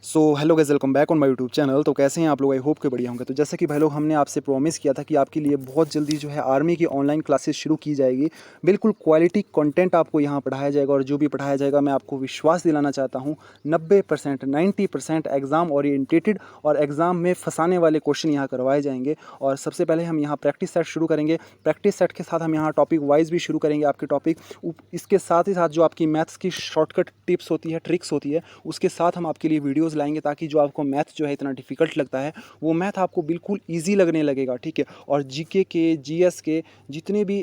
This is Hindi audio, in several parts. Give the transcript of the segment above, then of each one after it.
So hello guys, welcome back on my YouTube channel. तो कैसे हैं आप लोग? आई होप के बढ़िया होंगे। तो जैसे कि भाई लोग, हमने आपसे प्रॉमिस किया था कि आपके लिए बहुत जल्दी जो है आर्मी की ऑनलाइन क्लासेस शुरू की जाएगी। बिल्कुल क्वालिटी कंटेंट आपको यहाँ पढ़ाया जाएगा, और जो भी पढ़ाया जाएगा मैं आपको विश्वास दिलाना चाहता हूँ 90% 90% एग्जाम ओरिएंटेटेड और एग्जाम में फंसाने वाले क्वेश्चन यहाँ करवाए जाएंगे। और सबसे पहले हम यहाँ प्रैक्टिस सेट शुरू करेंगे। प्रैक्टिस सेट के साथ हम यहाँ टॉपिक वाइज भी शुरू करेंगे आपके टॉपिक। इसके साथ ही साथ जो आपकी मैथ्स की शॉर्टकट टिप्स होती है, ट्रिक्स होती है, उसके साथ हम आपके लिए वीडियोस लाएंगे, ताकि जो आपको मैथ जो है इतना डिफिकल्ट लगता है वो मैथ आपको बिल्कुल इजी लगने लगेगा। ठीक है। और जीके के, जीएस के जितने भी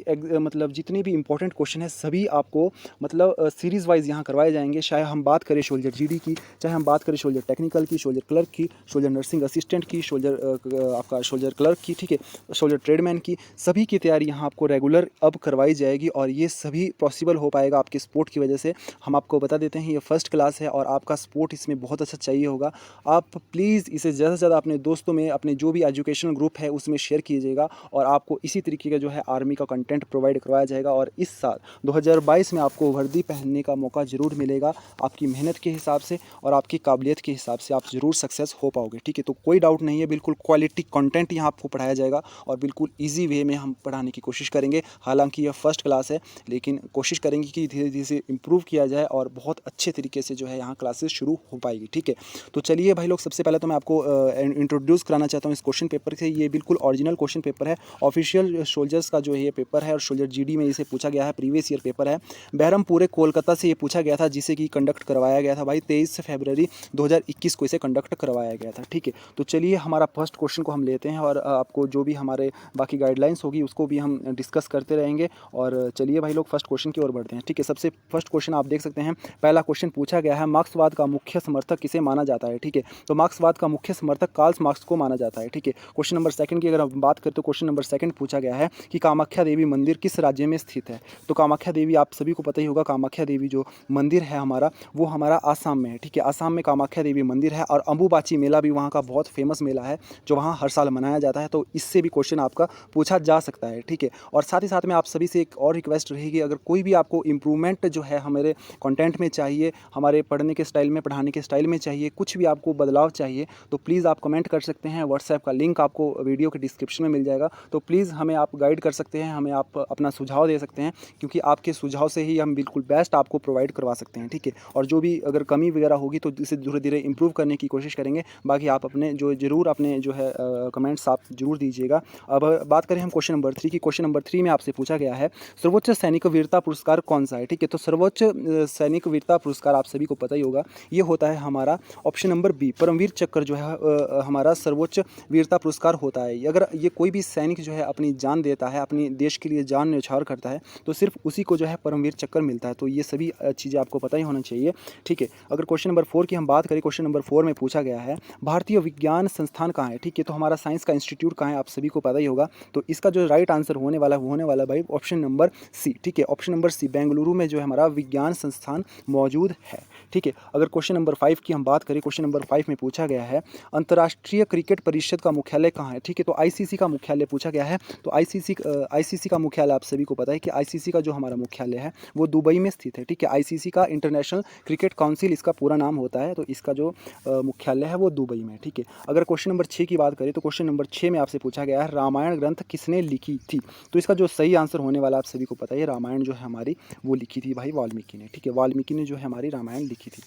जितने भी इंपॉर्टेंट क्वेश्चन है सभी आपको सीरीज वाइज यहाँ करवाए जाएंगे। चाहे हम बात करें शोल्जर जीडी की, चाहे हम बात करें शोल्जर टेक्निकल की, शोल्जर क्लर्क की, शोल्जर नर्सिंग असिस्टेंट की, आपका शोल्जर क्लर्क की, ठीक है, शोल्जर ट्रेडमैन की, सभी की तैयारी यहाँ आपको रेगुलर अब करवाई जाएगी। और ये सभी पॉसिबल हो पाएगा आपके सपोर्ट की वजह से। हम आपको बता देते हैं ये फर्स्ट क्लास है और आपका सपोर्ट इसमें बहुत अच्छा चाहिए होगा। आप प्लीज़ इसे ज़्यादा से ज़्यादा अपने दोस्तों में, अपने जो भी एजुकेशनल ग्रुप है उसमें शेयर कीजिएगा, और आपको इसी तरीके का जो है आर्मी का कंटेंट प्रोवाइड करवाया जाएगा। और इस साल 2022 में आपको वर्दी पहनने का मौका ज़रूर मिलेगा। आपकी मेहनत के हिसाब से और आपकी काबिलियत के हिसाब से आप ज़रूर सक्सेस हो पाओगे। ठीक है। तो कोई डाउट नहीं है, बिल्कुल क्वालिटी कंटेंट यहाँ आपको पढ़ाया जाएगा और बिल्कुल ईजी वे में हम पढ़ाने की कोशिश करेंगे। हालांकि यह फर्स्ट क्लास है, लेकिन कोशिश करेंगे कि धीरे धीरे से इम्प्रूव किया जाए और बहुत अच्छे तरीके से जो है यहाँ क्लासेस शुरू हो पाएगी। ठीक है। तो चलिए भाई लोग, सबसे पहले तो मैं आपको इंट्रोड्यूस कराना चाहता हूँ इस क्वेश्चन पेपर से। ये बिल्कुल ओरिजिनल क्वेश्चन पेपर है, ऑफिशियल सोल्जर्स का जो है ये पेपर है, और सोल्जर जीडी में इसे पूछा गया है, प्रीवियस ईयर पेपर है। बहरमपुरे कोलकाता से ये पूछा गया था, जिसे कि कंडक्ट करवाया गया था भाई 23 फरवरी 2021 को इसे कंडक्ट करवाया गया था। ठीक है। तो चलिए हमारा फर्स्ट क्वेश्चन को हम लेते हैं, और आपको जो भी हमारे बाकी गाइडलाइंस होगी उसको भी हम डिस्कस करते रहेंगे। और चलिए भाई लोग, फर्स्ट क्वेश्चन की ओर बढ़ते हैं। ठीक है। सबसे फर्स्ट क्वेश्चन आप देख सकते हैं, पहला क्वेश्चन पूछा गया है, मार्क्सवाद का मुख्य समर्थक किसे माना जाता है। ठीक है। तो मार्क्सवाद का मुख्य समर्थक कार्ल मार्क्स को माना जाता है। ठीक है। क्वेश्चन नंबर सेकंड की अगर हम बात करें तो क्वेश्चन नंबर सेकंड पूछा गया है कि कामाख्या देवी मंदिर किस राज्य में स्थित है। तो कामाख्या देवी आप सभी को पता ही होगा, कामाख्या देवी जो मंदिर है हमारा, वो हमारा आसाम में है। ठीक है। आसाम में कामाख्या देवी मंदिर है, और अंबुबाची मेला भी वहाँ का बहुत फेमस मेला है जो वहाँ हर साल मनाया जाता है। तो इससे भी क्वेश्चन आपका पूछा जा सकता है। ठीक है। और साथ ही साथ में आप सभी से एक और रिक्वेस्ट रहेगी, अगर कोई भी आपको इम्प्रूवमेंट जो है हमारे कंटेंट में चाहिए, हमारे पढ़ने के स्टाइल में, पढ़ाने के स्टाइल में चाहिए, कुछ भी आपको बदलाव चाहिए, तो प्लीज़ आप कमेंट कर सकते हैं। व्हाट्सएप का लिंक आपको वीडियो के डिस्क्रिप्शन में मिल जाएगा। तो प्लीज़ हमें आप गाइड कर सकते हैं, हमें आप अपना सुझाव दे सकते हैं, क्योंकि आपके सुझाव से ही हम बिल्कुल बेस्ट आपको प्रोवाइड करवा सकते हैं। ठीक है। और जो भी अगर कमी वगैरह होगी तो इसे धीरे धीरे इंप्रूव करने की कोशिश करेंगे। बाकी आप अपने जो ज़रूर अपने जो है कमेंट्स आप जरूर दीजिएगा। अब बात करें हम क्वेश्चन नंबर 3 की। क्वेश्चन नंबर 3 में आपसे पूछा गया है, सर्वोच्च सैनिक वीरता पुरस्कार कौन सा है। ठीक है। तो सर्वोच्च सैनिक वीरता पुरस्कार आप सभी को पता ही होगा, ये होता है हमारा ऑप्शन नंबर बी, परमवीर चक्र जो है हमारा सर्वोच्च वीरता पुरस्कार होता है। अगर ये कोई भी सैनिक जो है अपनी जान देता है, अपनी देश के लिए जान न्यौछावर करता है, तो सिर्फ उसी को जो है परमवीर चक्र मिलता है। तो ये सभी चीज़ें आपको पता ही होना चाहिए। ठीक है। अगर क्वेश्चन नंबर 4 की हम बात करें, क्वेश्चन नंबर 4 में पूछा गया है, भारतीय विज्ञान संस्थान कहाँ है। ठीक है। तो हमारा साइंस का इंस्टीट्यूट कहाँ है, आप सभी को पता ही होगा। तो इसका जो राइट आंसर होने वाला भाई ऑप्शन नंबर सी। ठीक है। ऑप्शन नंबर सी, बेंगलुरु में जो है हमारा विज्ञान संस्थान मौजूद है। ठीक है। अगर क्वेश्चन नंबर 5 की हम बात करें, क्वेश्चन नंबर 5 में पूछा गया है, अंतर्राष्ट्रीय क्रिकेट परिषद का मुख्यालय कहाँ है। ठीक है। तो आईसीसी का मुख्यालय पूछा गया है। तो आईसीसी का मुख्यालय आप सभी को पता है कि आईसीसी का जो हमारा मुख्यालय है वो दुबई में स्थित है। ठीक है। आईसीसी का इंटरनेशनल क्रिकेट काउंसिल इसका पूरा नाम होता है। तो इसका जो मुख्यालय है वो दुबई में। ठीक है। अगर क्वेश्चन नंबर 6 की बात करें तो क्वेश्चन नंबर 6 में आपसे पूछा गया है, रामायण ग्रंथ किसने लिखी थी। तो इसका जो सही आंसर होने वाला आप सभी को पता है, रामायण जो है हमारी वो लिखी थी भाई वाल्मीकि ने। ठीक है। वाल्मीकि ने जो है हमारी रामायण लिखी थी।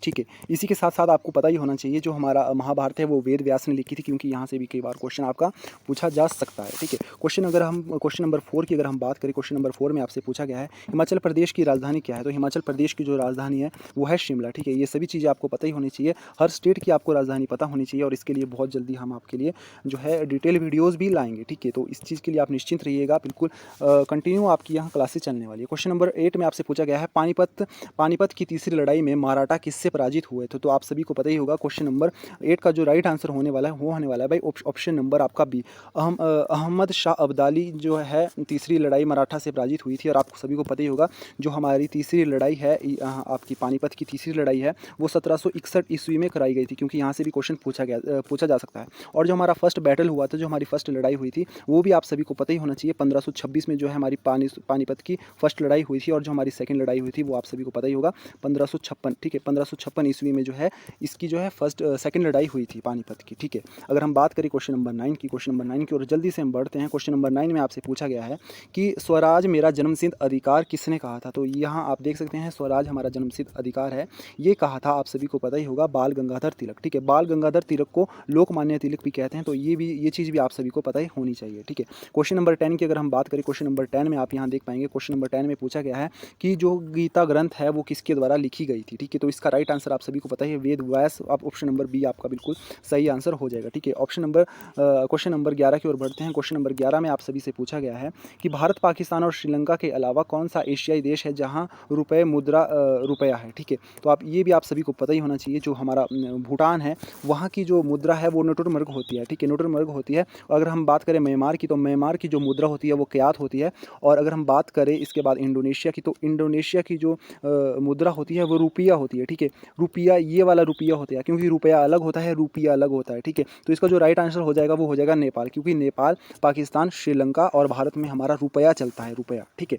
ठीक है। इसी के साथ साथ आपको पता ही होना चाहिए, जो हमारा महाभारत है वो वेद व्यास ने लिखी थी, क्योंकि यहाँ से भी कई बार क्वेश्चन आपका पूछा जा सकता है। ठीक है। क्वेश्चन नंबर 4 की अगर हम बात करें, क्वेश्चन नंबर 4 में आपसे पूछा गया है, हिमाचल प्रदेश की राजधानी क्या है। तो हिमाचल प्रदेश की जो राजधानी है वो है शिमला। ठीक है। ये सभी चीज़ें आपको पता ही होनी चाहिए, हर स्टेट की आपको राजधानी पता होनी चाहिए, और इसके लिए बहुत जल्दी हम आपके लिए जो है डिटेल वीडियोज़ भी लाएंगे। ठीक है। तो इस चीज़ के लिए आप निश्चिंत रहिएगा, बिल्कुल कंटिन्यू आपकी यहाँ क्लासेस चलने वाली है। क्वेश्चन नंबर 8 में आपसे पूछा गया है, पानीपत की तीसरी लड़ाई में मराठा किससे पराजित हुए थे। तो आप सभी को पता ही होगा, क्वेश्चन नंबर 8 का जो राइट आंसर होने वाला है वो होने वाला है भाई ऑप्शन नंबर आपका बी, अहमद शाह अब्दाली जो है तीसरी लड़ाई मराठा से पराजित हुई थी। और आपको सभी को पता ही होगा, जो हमारी तीसरी लड़ाई है आपकी पानीपत की तीसरी लड़ाई है वो 1761 ईस्वी में कराई गई थी, क्योंकि यहाँ से भी क्वेश्चन पूछा जा सकता है। और जो हमारा फर्स्ट बैटल हुआ था, जो हमारी फर्स्ट लड़ाई हुई थी, वो भी आप सभी को पता ही होना चाहिए, 1526 में जो है हमारी पानीपत की फर्स्ट लड़ाई हुई थी। और जो हमारी सेकंड लड़ाई हुई थी वो आप सभी को पता ही होगा 1556। ठीक है। 1556 1556 ईस्वी में जो है इसकी जो है सेकंड लड़ाई हुई थी पानीपत की, ठीक है। अगर हम बात करें क्वेश्चन नंबर 9 की, क्वेश्चन नंबर 9 की और जल्दी से हम बढ़ते हैं। क्वेश्चन नंबर 9 में आपसे पूछा गया है कि स्वराज मेरा जन्मसिद्ध अधिकार किसने कहा था। तो यहाँ आप देख सकते हैं स्वराज हमारा जन्मसिद्ध अधिकार है, ये कहा था, आप सभी को पता ही होगा, बाल गंगाधर तिलक, ठीक है। बाल गंगाधर तिलक को लोकमान्य तिलक भी कहते हैं, तो ये चीज़ भी आप सभी को पता ही होनी चाहिए, ठीक है। क्वेश्चन नंबर 10 की अगर हम बात करें, क्वेश्चन नंबर 10 में आप यहाँ देख पाएंगे, क्वेश्चन नंबर 10 में पूछा गया है कि जो गीता ग्रंथ है वो किसके द्वारा लिखी गई थी, ठीक है। तो इसका राइट आंसर आप सभी को पता है वेद व्यास। आप ऑप्शन नंबर बी आपका बिल्कुल सही आंसर हो जाएगा, ठीक है। क्वेश्चन नंबर 11 की ओर बढ़ते हैं। क्वेश्चन नंबर 11 में आप सभी से पूछा गया है कि भारत, पाकिस्तान और श्रीलंका के अलावा कौन सा एशियाई देश है जहां रुपये मुद्रा रुपया है, ठीक है। तो ये भी आप सभी को पता ही होना चाहिए, जो हमारा भूटान है वहाँ की जो मुद्रा है वो नोटुरमर्ग होती है, ठीक है, नोटुरमर्ग होती है। और अगर हम बात करें म्यांमार की, तो म्यांमार की जो मुद्रा होती है वो क्यात होती है। और अगर हम बात करें इसके बाद इंडोनेशिया की, तो इंडोनेशिया की जो मुद्रा होती है वो रुपया होती है, ठीक है। रुपया, ये वाला रुपया होता है, क्योंकि रुपया अलग होता है, रुपया अलग होता है, ठीक है। तो इसका जो राइट आंसर हो जाएगा वो हो जाएगा नेपाल, क्योंकि नेपाल, पाकिस्तान, श्रीलंका और भारत में हमारा रुपया चलता है, रुपया, ठीक है।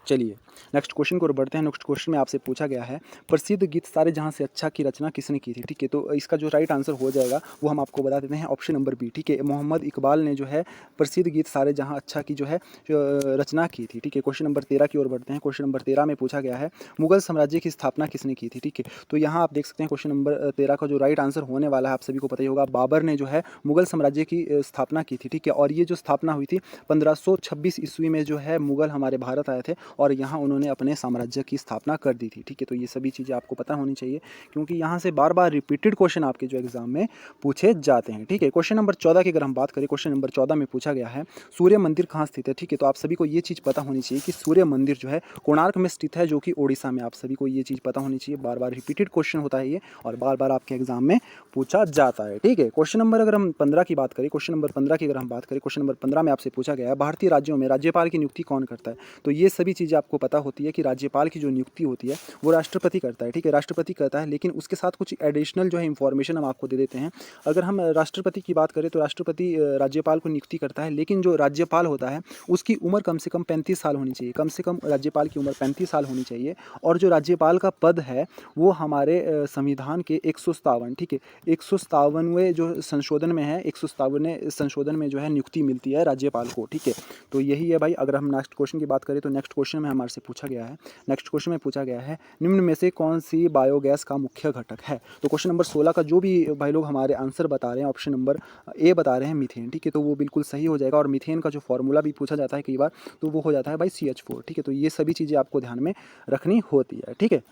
चलिए नेक्स्ट क्वेश्चन को बढ़ते हैं। नेक्स्ट क्वेश्चन में आपसे पूछा गया है प्रसिद्ध गीत सारे जहां से अच्छा की रचना किसने की थी, ठीक है। तो इसका जो राइट आंसर हो जाएगा वो हम आपको बता देते हैं, ऑप्शन नंबर बी, ठीक है। मोहम्मद इकबाल ने जो है प्रसिद्ध गीत सारे जहां अच्छा की जो है रचना की थी, ठीक है। क्वेश्चन नंबर 13 की ओर बढ़ते हैं। क्वेश्चन नंबर 13 में पूछा गया है मुगल साम्राज्य की स्थापना किसने की थी, ठीक है। तो यहाँ आप देख सकते हैं क्वेश्चन नंबर 13 का जो राइट आंसर होने वाला है आप सभी को पता ही होगा, बाबर ने जो है मुगल साम्राज्य की स्थापना की थी, ठीक है। और ये जो स्थापना हुई थी 1526 ईस्वी में जो है मुगल हमारे भारत आए थे और यहाँ उन्होंने अपने साम्राज्य की स्थापना कर दी थी, ठीक है। तो ये सभी चीज़ें आपको पता होनी चाहिए, क्योंकि यहाँ से बार बार रिपीटेड क्वेश्चन आपके जो एग्जाम में पूछे जाते हैं, ठीक है। क्वेश्चन नंबर 14 की अगर हम बात करें, क्वेश्चन नंबर 14 में पूछा गया है सूर्य मंदिर कहाँ स्थित है, ठीक है। तो आप सभी को ये चीज़ पता होनी चाहिए कि सूर्य मंदिर जो है कोणार्क में स्थित है, जो कि ओडिशा में। आप सभी को ये चीज़ पता होनी चाहिए, बार बार रिपीटेड क्वेश्चन होता है ये और बार बार आपके एग्जाम में पूछा जाता है, ठीक है। क्वेश्चन नंबर अगर हम 15 की बात करें, क्वेश्चन नंबर 15 की अगर हम बात करें, क्वेश्चन नंबर 15 में आपसे पूछा गया है भारतीय राज्यों में राज्यपाल की नियुक्ति कौन करता है। तो ये सभी चीज़ें आपको पता होती है कि राज्यपाल की जो नियुक्ति होती है वो राष्ट्रपति करता है, ठीक है, राष्ट्रपति करता है। लेकिन उसके साथ कुछ एडिशनल जो है इंफॉर्मेशन हम आपको दे देते हैं। अगर हम राष्ट्रपति की बात करें तो राष्ट्रपति राज्यपाल को नियुक्ति करता है, लेकिन जो राज्यपाल होता है उसकी उम्र कम से कम 35 साल होनी चाहिए, कम से कम राज्यपाल की उम्र 35 साल होनी चाहिए। और जो राज्यपाल का पद है वो हमारे संविधान के 157, ठीक है, 157वें जो संशोधन में है, 157वें संशोधन में जो है नियुक्ति मिलती है राज्यपाल को, ठीक है। तो यही है भाई। अगर हम नेक्स्ट क्वेश्चन की बात करें तो नेक्स्ट क्वेश्चन में हमारे से पूछा गया है, नेक्स्ट क्वेश्चन में पूछा गया है निम्न में से कौन सी बायोगैस का मुख्य घटक है। तो क्वेश्चन नंबर 16 का जो भी भाई लोग हमारे आंसर बता रहे हैं, ऑप्शन नंबर ए बता रहे हैं मीथेन, ठीक है। तो वो बिल्कुल सही हो जाएगा। और मीथेन का जो फॉर्मूला भी पूछा जाता है कई बार, तो वो हो जाता है भाई CH4, ठीक है। तो ये सभी चीज़ें आपको ध्यान में रखनी होती है, ठीक है।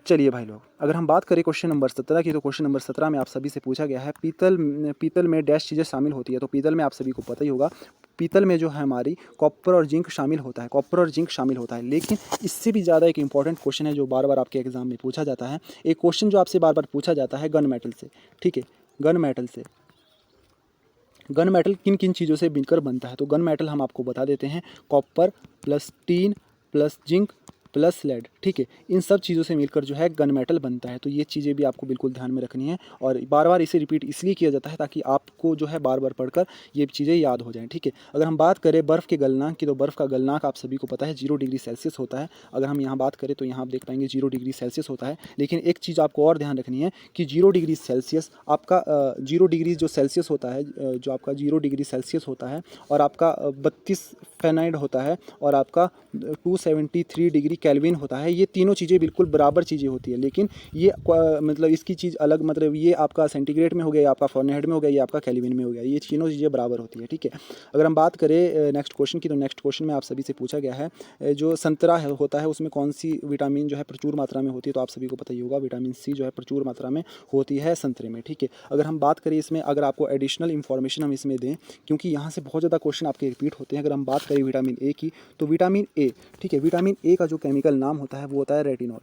चलिए भाई लोग, अगर हम बात करें क्वेश्चन नंबर 17 की, तो क्वेश्चन नंबर 17 में आप सभी से पूछा गया है पीतल में डैश चीज़ें शामिल होती है। तो पीतल में आप सभी को पता ही होगा, पीतल में जो है हमारी कॉपर और जिंक शामिल होता है, कॉपर और जिंक शामिल होता है। लेकिन इससे भी ज़्यादा एक इंपॉर्टेंट क्वेश्चन है जो बार बार आपके एग्जाम में पूछा जाता है, एक क्वेश्चन जो आपसे बार बार पूछा जाता है गन मेटल से, ठीक है। गन मेटल से, गन मेटल किन किन चीज़ों से मिलकर बनता है। तो गन मेटल हम आपको बता देते हैं, copper plus tin plus zinc plus lead, ठीक है। इन सब चीज़ों से मिलकर जो है गन मेटल बनता है। तो ये चीज़ें भी आपको बिल्कुल ध्यान में रखनी है और बार बार इसे रिपीट इसलिए किया जाता है ताकि आपको जो है बार बार पढ़कर ये चीज़ें याद हो जाएं, ठीक है। अगर हम बात करें बर्फ़ के गलनांक की, तो बर्फ़ का गलनांक आप सभी को पता है 0 डिग्री सेल्सियस होता है। अगर हम यहाँ बात करें तो यहाँ आप देख पाएंगे 0 डिग्री सेल्सियस होता है। लेकिन एक चीज़ आपको और ध्यान रखनी है कि 0 डिग्री सेल्सियस आपका 0 डिग्री जो सेल्सियस होता है, जो आपका 0 डिग्री सेल्सियस होता है और आपका 32 फ़ारेनहाइट होता है और आपका 273 डिग्री केल्विन होता है, ये तीनों चीज़ें बिल्कुल बराबर चीज़ें होती है। लेकिन ये मतलब इसकी चीज़ अलग, मतलब ये आपका सेंटीग्रेड में हो गया, ये आपका फ़ारेनहाइट में हो गया, ये आपका केल्विन में हो गया, ये तीनों चीज़ें बराबर होती है, ठीक है। अगर हम बात करें नेक्स्ट क्वेश्चन की, तो नेक्स्ट क्वेश्चन में आप सभी से पूछा गया है जो संतरा होता है उसमें कौन सी विटामिन जो है प्रचुर मात्रा में होती है। तो आप सभी को पता ही होगा विटामिन C जो है प्रचुर मात्रा में होती है संतरे में, ठीक है। अगर हम बात करें इसमें, अगर आपको एडिशनल इन्फॉर्मेशन हम इसमें दें, क्योंकि यहाँ से बहुत ज़्यादा क्वेश्चन आपके रिपीट होते हैं। अगर हम बात करें विटामिन A की, तो विटामिन A, ठीक है, विटामिन A का जो केमिकल नाम होता है वो होता है रेटिनॉल।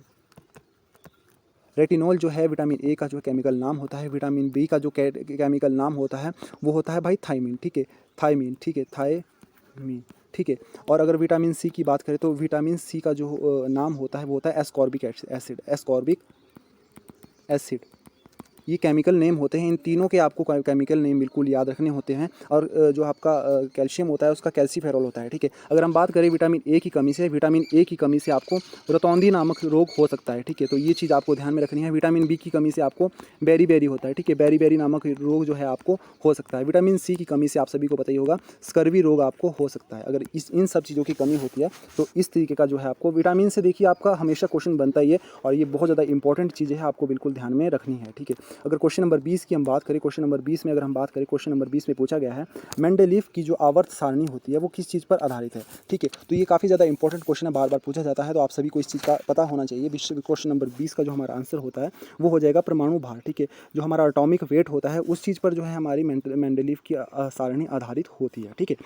रेटिनॉल जो है विटामिन A का जो केमिकल नाम होता है। विटामिन B का जो केमिकल नाम होता है वो होता है भाई थायमीन, ठीक है, थायमीन, ठीक है, थायमीन, ठीक है। और अगर विटामिन C की बात करें तो विटामिन C का जो नाम होता है वो होता है एस्कॉर्बिक एसिड, एस्कॉर्बिक एसिड, ये केमिकल नेम होते हैं। इन तीनों के आपको केमिकल नेम बिल्कुल याद रखने होते हैं। और जो आपका कैल्शियम होता है उसका कैल्सीफेरॉल होता है, ठीक है। अगर हम बात करें विटामिन ए की कमी से, विटामिन ए की कमी से आपको रतौंधी नामक रोग हो सकता है, ठीक है। तो ये चीज़ आपको ध्यान में रखनी है। विटामिन बी की कमी से आपको बेरी होता है, ठीक है। बेरी नामक रोग जो है आपको हो सकता है। विटामिन सी की कमी से आप सभी को पता ही होगा स्कर्वी रोग आपको हो सकता है। अगर इन सब चीज़ों की कमी होती है तो इस तरीके का जो है आपको विटामिन से, देखिए आपका हमेशा क्वेश्चन बनता ही है और ये बहुत ज़्यादा इंपॉर्टेंट चीज़ है, आपको बिल्कुल ध्यान में रखनी है, ठीक है। अगर क्वेश्चन नंबर 20 की हम बात करें, क्वेश्चन नंबर 20 में अगर हम बात करें, क्वेश्चन नंबर 20 में पूछा गया है मेंडेलीव की जो आवर्त सारणी होती है वो किस चीज़ पर आधारित है, ठीक है। तो ये काफ़ी ज़्यादा इंपॉर्टेंट क्वेश्चन है, बार बार पूछा जाता है, तो आप सभी को इस चीज़ का पता होना चाहिए। क्वेश्चन नंबर 20 का जो हमारा आंसर होता है वो हो जाएगा परमाणु भार, ठीक है। जो हमारा एटॉमिक वेट होता है उस चीज़ पर जो है हमारी मेंडेलीव की सारणी आधारित होती है, ठीक है।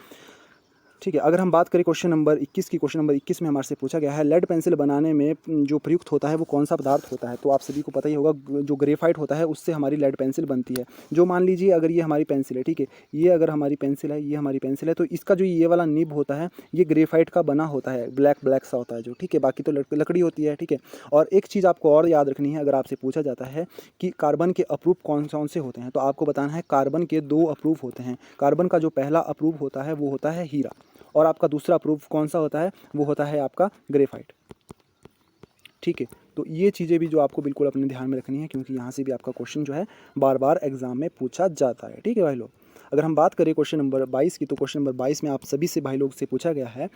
ठीक है, अगर हम बात करें क्वेश्चन नंबर 21 की, क्वेश्चन नंबर 21 में हमारे से पूछा गया है लेड पेंसिल बनाने में जो प्रयुक्त होता है वो कौन सा पदार्थ होता है। तो आप सभी को पता ही होगा जो ग्रेफाइट होता है उससे हमारी लेड पेंसिल बनती है। जो मान लीजिए अगर ये हमारी पेंसिल है, ठीक है, ये अगर हमारी पेंसिल है, ये हमारी पेंसिल है, तो इसका जो ये वाला निब होता है ये ग्रेफाइट का बना होता है, ब्लैक सा होता है जो, ठीक है। बाकी तो लकड़ी होती है, ठीक है। और एक चीज़ आपको और याद रखनी है, अगर आपसे पूछा जाता है कि कार्बन के अप्रूव कौन से होते हैं, तो आपको बताना है कार्बन के 2 अप्रूव होते हैं। कार्बन का जो पहला अप्रूव होता है वो होता है हीरा, और आपका दूसरा प्रूफ कौन सा होता है वो होता है आपका ग्रेफाइट, ठीक है। तो ये चीज़ें भी जो आपको बिल्कुल अपने ध्यान में रखनी है, क्योंकि यहाँ से भी आपका क्वेश्चन जो है बार बार एग्जाम में पूछा जाता है, ठीक है भाई लोग। अगर हम बात करें क्वेश्चन नंबर 22 की, तो क्वेश्चन नंबर 22 में आप सभी से भाई लोग से पूछा गया है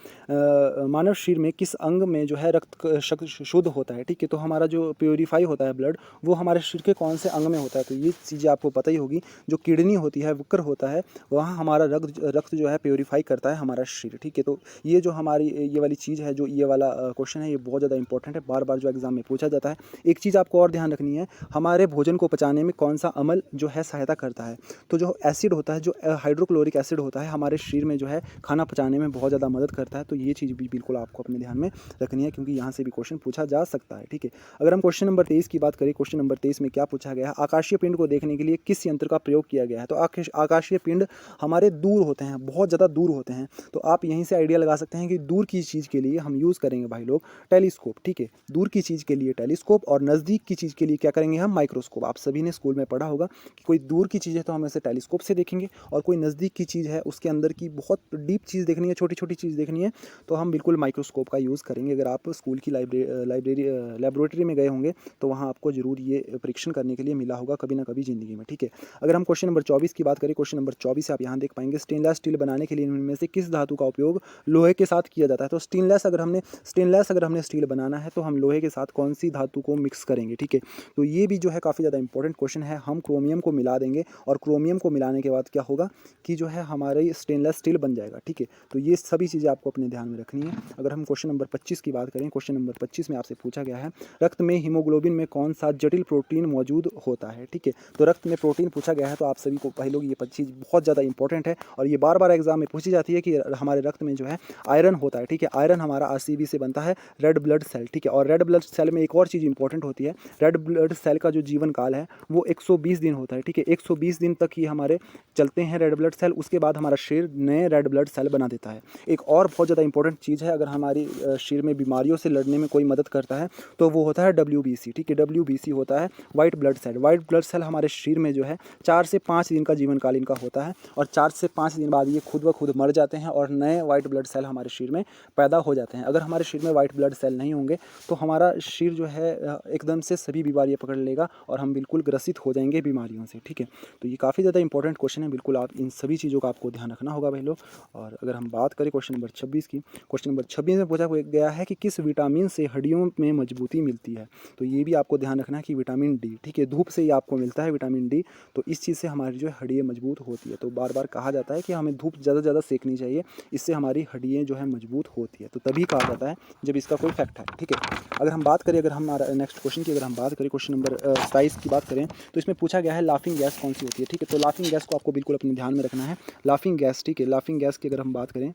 मानव शरीर में किस अंग में जो है रक्त शुद्ध होता है, ठीक है। तो हमारा जो प्योरीफाई होता है ब्लड वो हमारे शरीर के कौन से अंग में होता है, तो ये चीज़ें आपको पता ही होगी। जो किडनी होती है, वृक्क होता है, वहाँ हमारा रक्त जो है प्योरीफाई करता है हमारा शरीर, ठीक है। तो ये जो हमारी ये वाली चीज़ है, जो ये वाला क्वेश्चन है, ये बहुत ज़्यादा इंपॉर्टेंट है, बार बार जो एग्जाम में पूछा जाता है। एक चीज़ आपको और ध्यान रखनी है, हमारे भोजन को पचाने में कौन सा अम्ल जो है सहायता करता है। तो जो एसिड होता है, जो हाइड्रोक्लोरिक एसिड होता है, हमारे शरीर में जो है खाना पचाने में बहुत ज़्यादा मदद करता है। तो ये चीज़ भी बिल्कुल आपको अपने ध्यान में रखनी है, क्योंकि यहाँ से भी क्वेश्चन पूछा जा सकता है, ठीक है। अगर हम क्वेश्चन नंबर 23 की बात करें, क्वेश्चन नंबर 23 में क्या पूछा गया है, आकाशीय पिंड को देखने के लिए किस यंत्र का प्रयोग किया गया है। तो आकाशीय पिंड हमारे दूर होते हैं, बहुत ज़्यादा दूर होते हैं, तो आप यहीं से आइडिया लगा सकते हैं कि दूर की चीज़ के लिए हम यूज़ करेंगे भाई लोग टेलीस्कोप, ठीक है। दूर की चीज़ के लिए टेलीस्कोप और नज़दीक की चीज़ के लिए क्या करेंगे हम, माइक्रोस्कोप। आप सभी ने स्कूल में पढ़ा होगा कि कोई दूर की चीज़ है तो हम उसे टेलीस्कोप से देखेंगे, और कोई नज़दीक की चीज़ है उसके अंदर की बहुत डीप चीज़ देखनी है, छोटी छोटी चीज़ देखनी है, तो हम बिल्कुल माइक्रोस्कोप का यूज़ करेंगे। अगर आप स्कूल की लेबोरेटरी में गए होंगे तो वहाँ आपको जरूर ये परीक्षण करने के लिए मिला होगा कभी ना कभी ज़िंदगी में, ठीक है। अगर हम क्वेश्चन नंबर 24 की बात करें, क्वेश्चन नंबर 24 आप यहाँ देख पाएंगे स्टेनलेस स्टील बनाने के लिए इनमें से किस धातु का उपयोग लोहे के साथ किया जाता है। तो स्टेनलेस अगर हमने स्टील बनाना है तो हम लोहे के साथ कौन सी धातु को मिक्स करेंगे, ठीक है। तो ये भी जो है काफ़ी ज़्यादा इंपॉर्टेंट क्वेश्चन है। हम क्रोमियम को मिला देंगे, और क्रोमियम को मिलाने के बाद क्या होगा कि जो है हमारे स्टेनलेस स्टील बन जाएगा, ठीक है। तो ये सभी चीज़ें आपको अपने ध्यान में रखनी है। अगर हम क्वेश्चन नंबर 25 की बात करें, क्वेश्चन नंबर 25 में आपसे पूछा गया है रक्त में हीमोग्लोबिन में कौन सा जटिल प्रोटीन मौजूद होता है, ठीक है। तो रक्त में प्रोटीन पूछा गया है, तो आप सभी को भाई लोग ये चीज़ बहुत ज़्यादा इंपॉर्टेंट है, और ये बार बार एग्जाम में पूछी जाती है कि हमारे रक्त में जो है आयरन होता है, ठीक है। आयरन हमारा RCB से बनता है, रेड ब्लड सेल, ठीक है। और रेड ब्लड सेल में एक और चीज़ इंपॉर्टेंट होती है, रेड ब्लड सेल का जो जीवन काल है वो 120 दिन होता है, ठीक है। 120 दिन तक ये हमारे चलते हैं रेड ब्लड सेल, उसके बाद हमारा शरीर नए रेड ब्लड सेल बना देता है। एक और बहुत ज़्यादा इंपॉर्टेंट चीज़ है, अगर हमारी शरीर में बीमारियों से लड़ने में कोई मदद करता है तो वो होता है WBC, ठीक है। WBC होता है white blood cell. White blood cell हमारे शरीर में जो है 4 से 5 दिन का जीवन काल इनका होता है, और 4 से 5 दिन बाद ये खुद ब खुद मर जाते हैं और नए वाइट ब्लड सेल हमारे शरीर में पैदा हो जाते हैं। अगर हमारे शरीर में वाइट ब्लड सेल नहीं होंगे तो हमारा शरीर जो है एकदम से सभी बीमारियाँ पकड़ लेगा और हम बिल्कुल ग्रसित हो जाएंगे बीमारियों से, ठीक है। तो ये काफ़ी ज़्यादा इंपॉर्टेंट क्वेश्चन है, बिल्कुल आप इन सभी चीज़ों का आपको ध्यान रखना होगा भाई लोग। और अगर हम बात करें क्वेश्चन नंबर 26 की, क्वेश्चन नंबर 26 में पूछा गया है कि किस विटामिन से हड्डियों में मजबूती मिलती है। तो ये भी आपको ध्यान रखना है कि विटामिन D, ठीक है। धूप से ही आपको मिलता है विटामिन D, तो इस चीज़ से हमारी जो है हड्डियाँ मजबूत होती है। तो बार बार कहा जाता है कि हमें धूप ज़्यादा सेकनी चाहिए, इससे हमारी हड्डियाँ जो है मजबूत होती है। तो तभी कहा जाता है जब इसका कोई फैक्ट है, ठीक है। अगर हम बात करें, अगर हमारा नेक्स्ट क्वेश्चन की अगर हम बात करें, क्वेश्चन नंबर 27 की बात करें, तो इसमें पूछा गया है लाफिंग गैस कौन सी होती है, ठीक है। तो लाफिंग गैस को आपको बिल्कुल अपने ध्यान में रखना है। लाफिंग गैस, ठीक है, लाफिंग गैस की अगर हम बात करें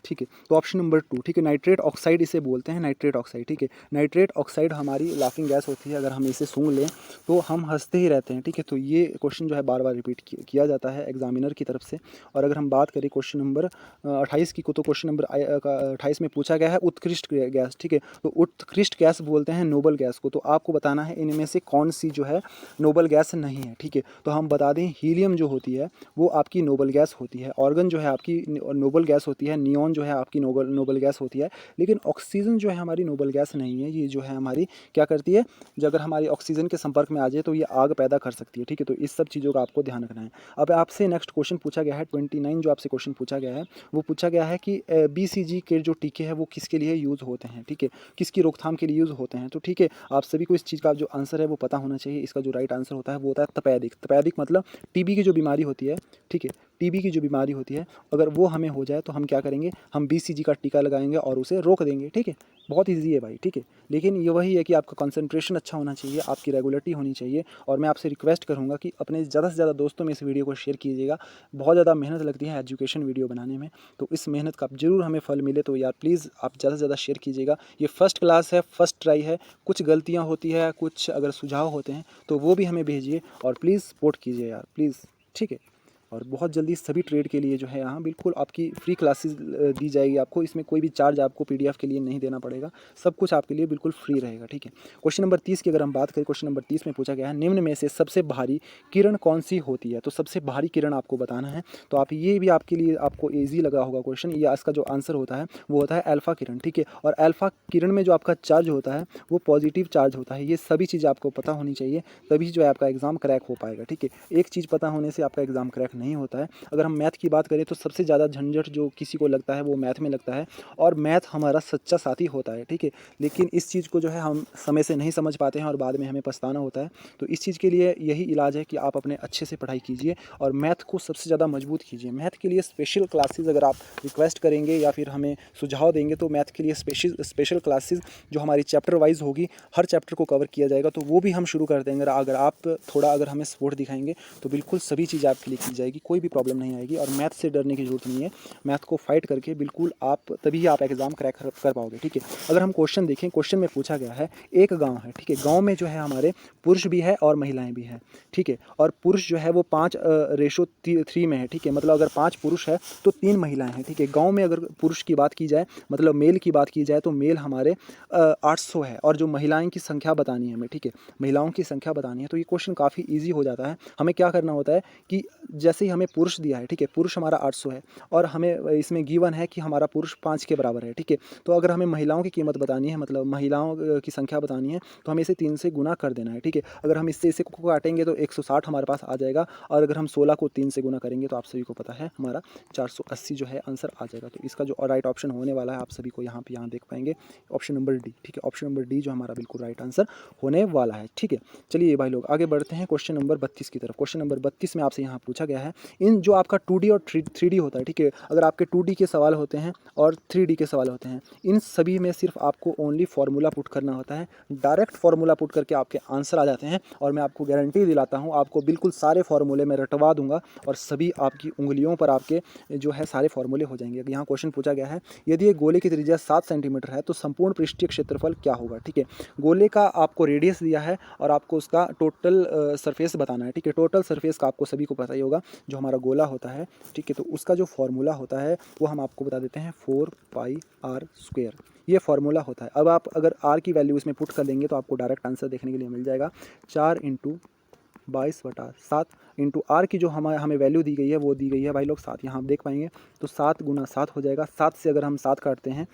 ठीक है। तो ऑप्शन नंबर 2, ठीक है, नाइट्रेट ऑक्साइड इसे बोलते हैं, नाइट्रेट ऑक्साइड, ठीक है। नाइट्रेट ऑक्साइड हमारी लाफिंग गैस होती है, अगर हम इसे सूंघ लें तो हम हंसते ही रहते हैं, ठीक है। तो ये क्वेश्चन जो है बार बार रिपीट किया जाता है एग्जामिनर की तरफ से। और अगर हम बात करें क्वेश्चन नंबर 28 की, को तो क्वेश्चन नंबर 28 में पूछा गया है उत्कृष्ट गैस, ठीक है। तो उत्कृष्ट गैस बोलते हैं नोबल गैस को। तो आपको बताना है इनमें से कौन सी जो है नोबल गैस नहीं है, ठीक है। तो हम बता दें हीलियम जो होती है वो आपकी नोबल गैस होती है, ऑर्गन जो है आपकी नोबल गैस होती है, नियॉन जो है आपकी नोबल गैस होती है। लेकिन ऑक्सीजन जो है हमारी नोबल गैस नहीं है। ये जो है हमारी क्या करती है, जो अगर हमारी ऑक्सीजन के संपर्क में आ जाए तो ये आग पैदा कर सकती है, ठीक है। तो इस सब चीज़ों का आपको ध्यान रखना है। अब आपसे नेक्स्ट क्वेश्चन पूछा गया है 29, जो आपसे क्वेश्चन पूछा गया है वो पूछा गया है कि BCG के जो टीके हैं वो किसके लिए यूज़ होते हैं, ठीक है, किसकी रोकथाम के लिए यूज़ होते हैं। तो ठीक है, आप सभी को इस चीज़ का जो आंसर है वो पता होना चाहिए। इसका जो राइट आंसर होता है वो होता है तपेदिक। तपेदिक मतलब टीबी की जो बीमारी होती है, ठीक है, टीबी की जो बीमारी होती है अगर वो हमें हो जाए तो हम क्या करेंगे, हम BCG का टीका लगाएंगे और उसे रोक देंगे, ठीक है। बहुत ईजी है भाई, ठीक है। लेकिन ये वही है कि आपका कंसंट्रेशन अच्छा होना चाहिए, आपकी रेगुलरिटी होनी चाहिए। और मैं आपसे रिक्वेस्ट करूँगा कि अपने ज़्यादा से ज़्यादा दोस्तों में इस वीडियो को शेयर कीजिएगा। बहुत ज़्यादा मेहनत लगती है एजुकेशन वीडियो बनाने में, तो इस मेहनत का ज़रूर हमें फल मिले। तो यार प्लीज़ आप ज़्यादा से ज़्यादा शेयर कीजिएगा। ये फर्स्ट क्लास है, फर्स्ट ट्राई है, कुछ गलतियाँ होती है, कुछ अगर सुझाव होते हैं तो वो भी हमें भेजिए और प्लीज़ सपोर्ट कीजिए यार, प्लीज़, ठीक है। और बहुत जल्दी सभी ट्रेड के लिए जो है यहाँ बिल्कुल आपकी फ्री क्लासेस दी जाएगी आपको। इसमें कोई भी चार्ज आपको PDF के लिए नहीं देना पड़ेगा, सब कुछ आपके लिए बिल्कुल फ्री रहेगा, ठीक है। क्वेश्चन नंबर 30 की अगर हम बात करें, क्वेश्चन नंबर 30 में पूछा गया है निम्न में से सबसे भारी किरण कौन सी होती है। तो सबसे भारी किरण आपको बताना है। तो आप ये भी आपके लिए आपको ईजी लगा होगा क्वेश्चन, या इसका जो आंसर होता है वो होता है अल्फा किरण, ठीक है। और अल्फा किरण में जो आपका चार्ज होता है वो पॉजिटिव चार्ज होता है। ये सभी चीज़ें आपको पता होनी चाहिए, तभी जो है आपका एग्जाम क्रैक हो पाएगा, ठीक है। एक चीज़ पता होने से आपका एग्जाम क्रैक नहीं होता है। अगर हम मैथ की बात करें तो सबसे ज़्यादा झंझट जो किसी को लगता है वो मैथ में लगता है, और मैथ हमारा सच्चा साथी होता है, ठीक है। लेकिन इस चीज़ को जो है हम समय से नहीं समझ पाते हैं और बाद में हमें पछताना होता है। तो इस चीज़ के लिए यही इलाज है कि आप अपने अच्छे से पढ़ाई कीजिए और मैथ को सबसे ज़्यादा मजबूत कीजिए। मैथ के लिए स्पेशल क्लासेस अगर आप रिक्वेस्ट करेंगे या फिर हमें सुझाव देंगे तो मैथ के लिए स्पेशल क्लासेस जो हमारी चैप्टर वाइज होगी, हर चैप्टर को कवर किया जाएगा, तो वो भी हम शुरू कर देंगे। अगर आप थोड़ा अगर हमें सपोर्ट दिखाएंगे तो बिल्कुल सभी चीज़ आपके लिए की जाएगी, कोई भी प्रॉब्लम नहीं आएगी। और मैथ से डरने की जरूरत नहीं है, मैथ को फाइट करके बिल्कुल आप तभी आप एग्जाम क्रैक कर पाओगे, ठीक है। अगर हम क्वेश्चन देखें, क्वेश्चन में पूछा गया है एक गांव है, ठीक है, गांव में जो है हमारे पुरुष भी है और महिलाएं भी हैं, ठीक है। और पुरुष जो है वो 5:3 में है, ठीक है। मतलब अगर 5 पुरुष है तो 3 महिलाएं हैं, ठीक है। गांव में अगर पुरुष की बात की जाए, मतलब मेल की बात की जाए, तो मेल हमारे 800 है, और जो महिलाएं की संख्या बतानी है हमें, ठीक है, महिलाओं की संख्या बतानी है। तो ये क्वेश्चन काफ़ी ईजी हो जाता है। हमें क्या करना होता है कि जैसे ही हमें पुरुष दिया है, ठीक है, पुरुष हमारा 800 है और हमें इसमें गिवन है कि हमारा पुरुष 5 के बराबर है, ठीक है। तो अगर हमें महिलाओं की कीमत बतानी है, मतलब महिलाओं की संख्या बतानी है, तो हमें इसे 3 से गुना कर देना है, ठीक है। अगर हम इससे इसे को काटेंगे तो 160 हमारे पास आ जाएगा, और अगर हम 16 को 3 से गुना करेंगे तो आप सभी को पता है हमारा 480 जो है आंसर आ जाएगा। तो इसका जो राइट ऑप्शन होने वाला है आप सभी को यहाँ देख पाएंगे, ऑप्शन नंबर डी, ठीक है। ऑप्शन नंबर डी जो हमारा बिल्कुल राइट आंसर होने वाला है, ठीक है। चलिए भाई लोग आगे बढ़ते हैं क्वेश्चन नंबर 32 की तरफ। क्वेश्चन नंबर 32 में आपसे यहाँ पूछा गया है, इन जो आपका 2D और 3D होता है, ठीक है, अगर आपके 2D के सवाल होते हैं और 3D के सवाल होते हैं, इन सभी में सिर्फ आपको ओनली फार्मूला पुट करना होता है। डायरेक्ट फार्मूला पुट करके आपके आंसर आ जाते हैं, और मैं आपको गारंटी दिलाता हूँ आपको बिल्कुल सारे फार्मूले में रटवा दूंगा और सभी आपकी उंगलियों पर आपके जो है सारे फार्मूले हो जाएंगे। यहाँ क्वेश्चन पूछा गया है, यदि एक गोले की त्रिज्या 7 सेंटीमीटर है तो संपूर्ण पृष्ठीय क्षेत्रफल क्या होगा, ठीक है। गोले का आपको रेडियस दिया है और आपको उसका टोटल सरफेस बताना है, ठीक है। टोटल सरफेस का आपको सभी को पता ही होगा, जो हमारा गोला होता है, ठीक है। तो उसका जो फार्मूला होता है वो हम आपको बता देते हैं 4πr², ये फार्मूला होता है। अब आप अगर r की वैल्यू इसमें पुट कर देंगे तो आपको डायरेक्ट आंसर देखने के लिए मिल जाएगा 4 × 22/7 इंटू आर की जो हमें वैल्यू दी गई है वो दी गई है भाई लोग 7, यहाँ आप देख पाएंगे। तो 7 × 7 हो जाएगा। 7 से अगर हम 7 काटते हैं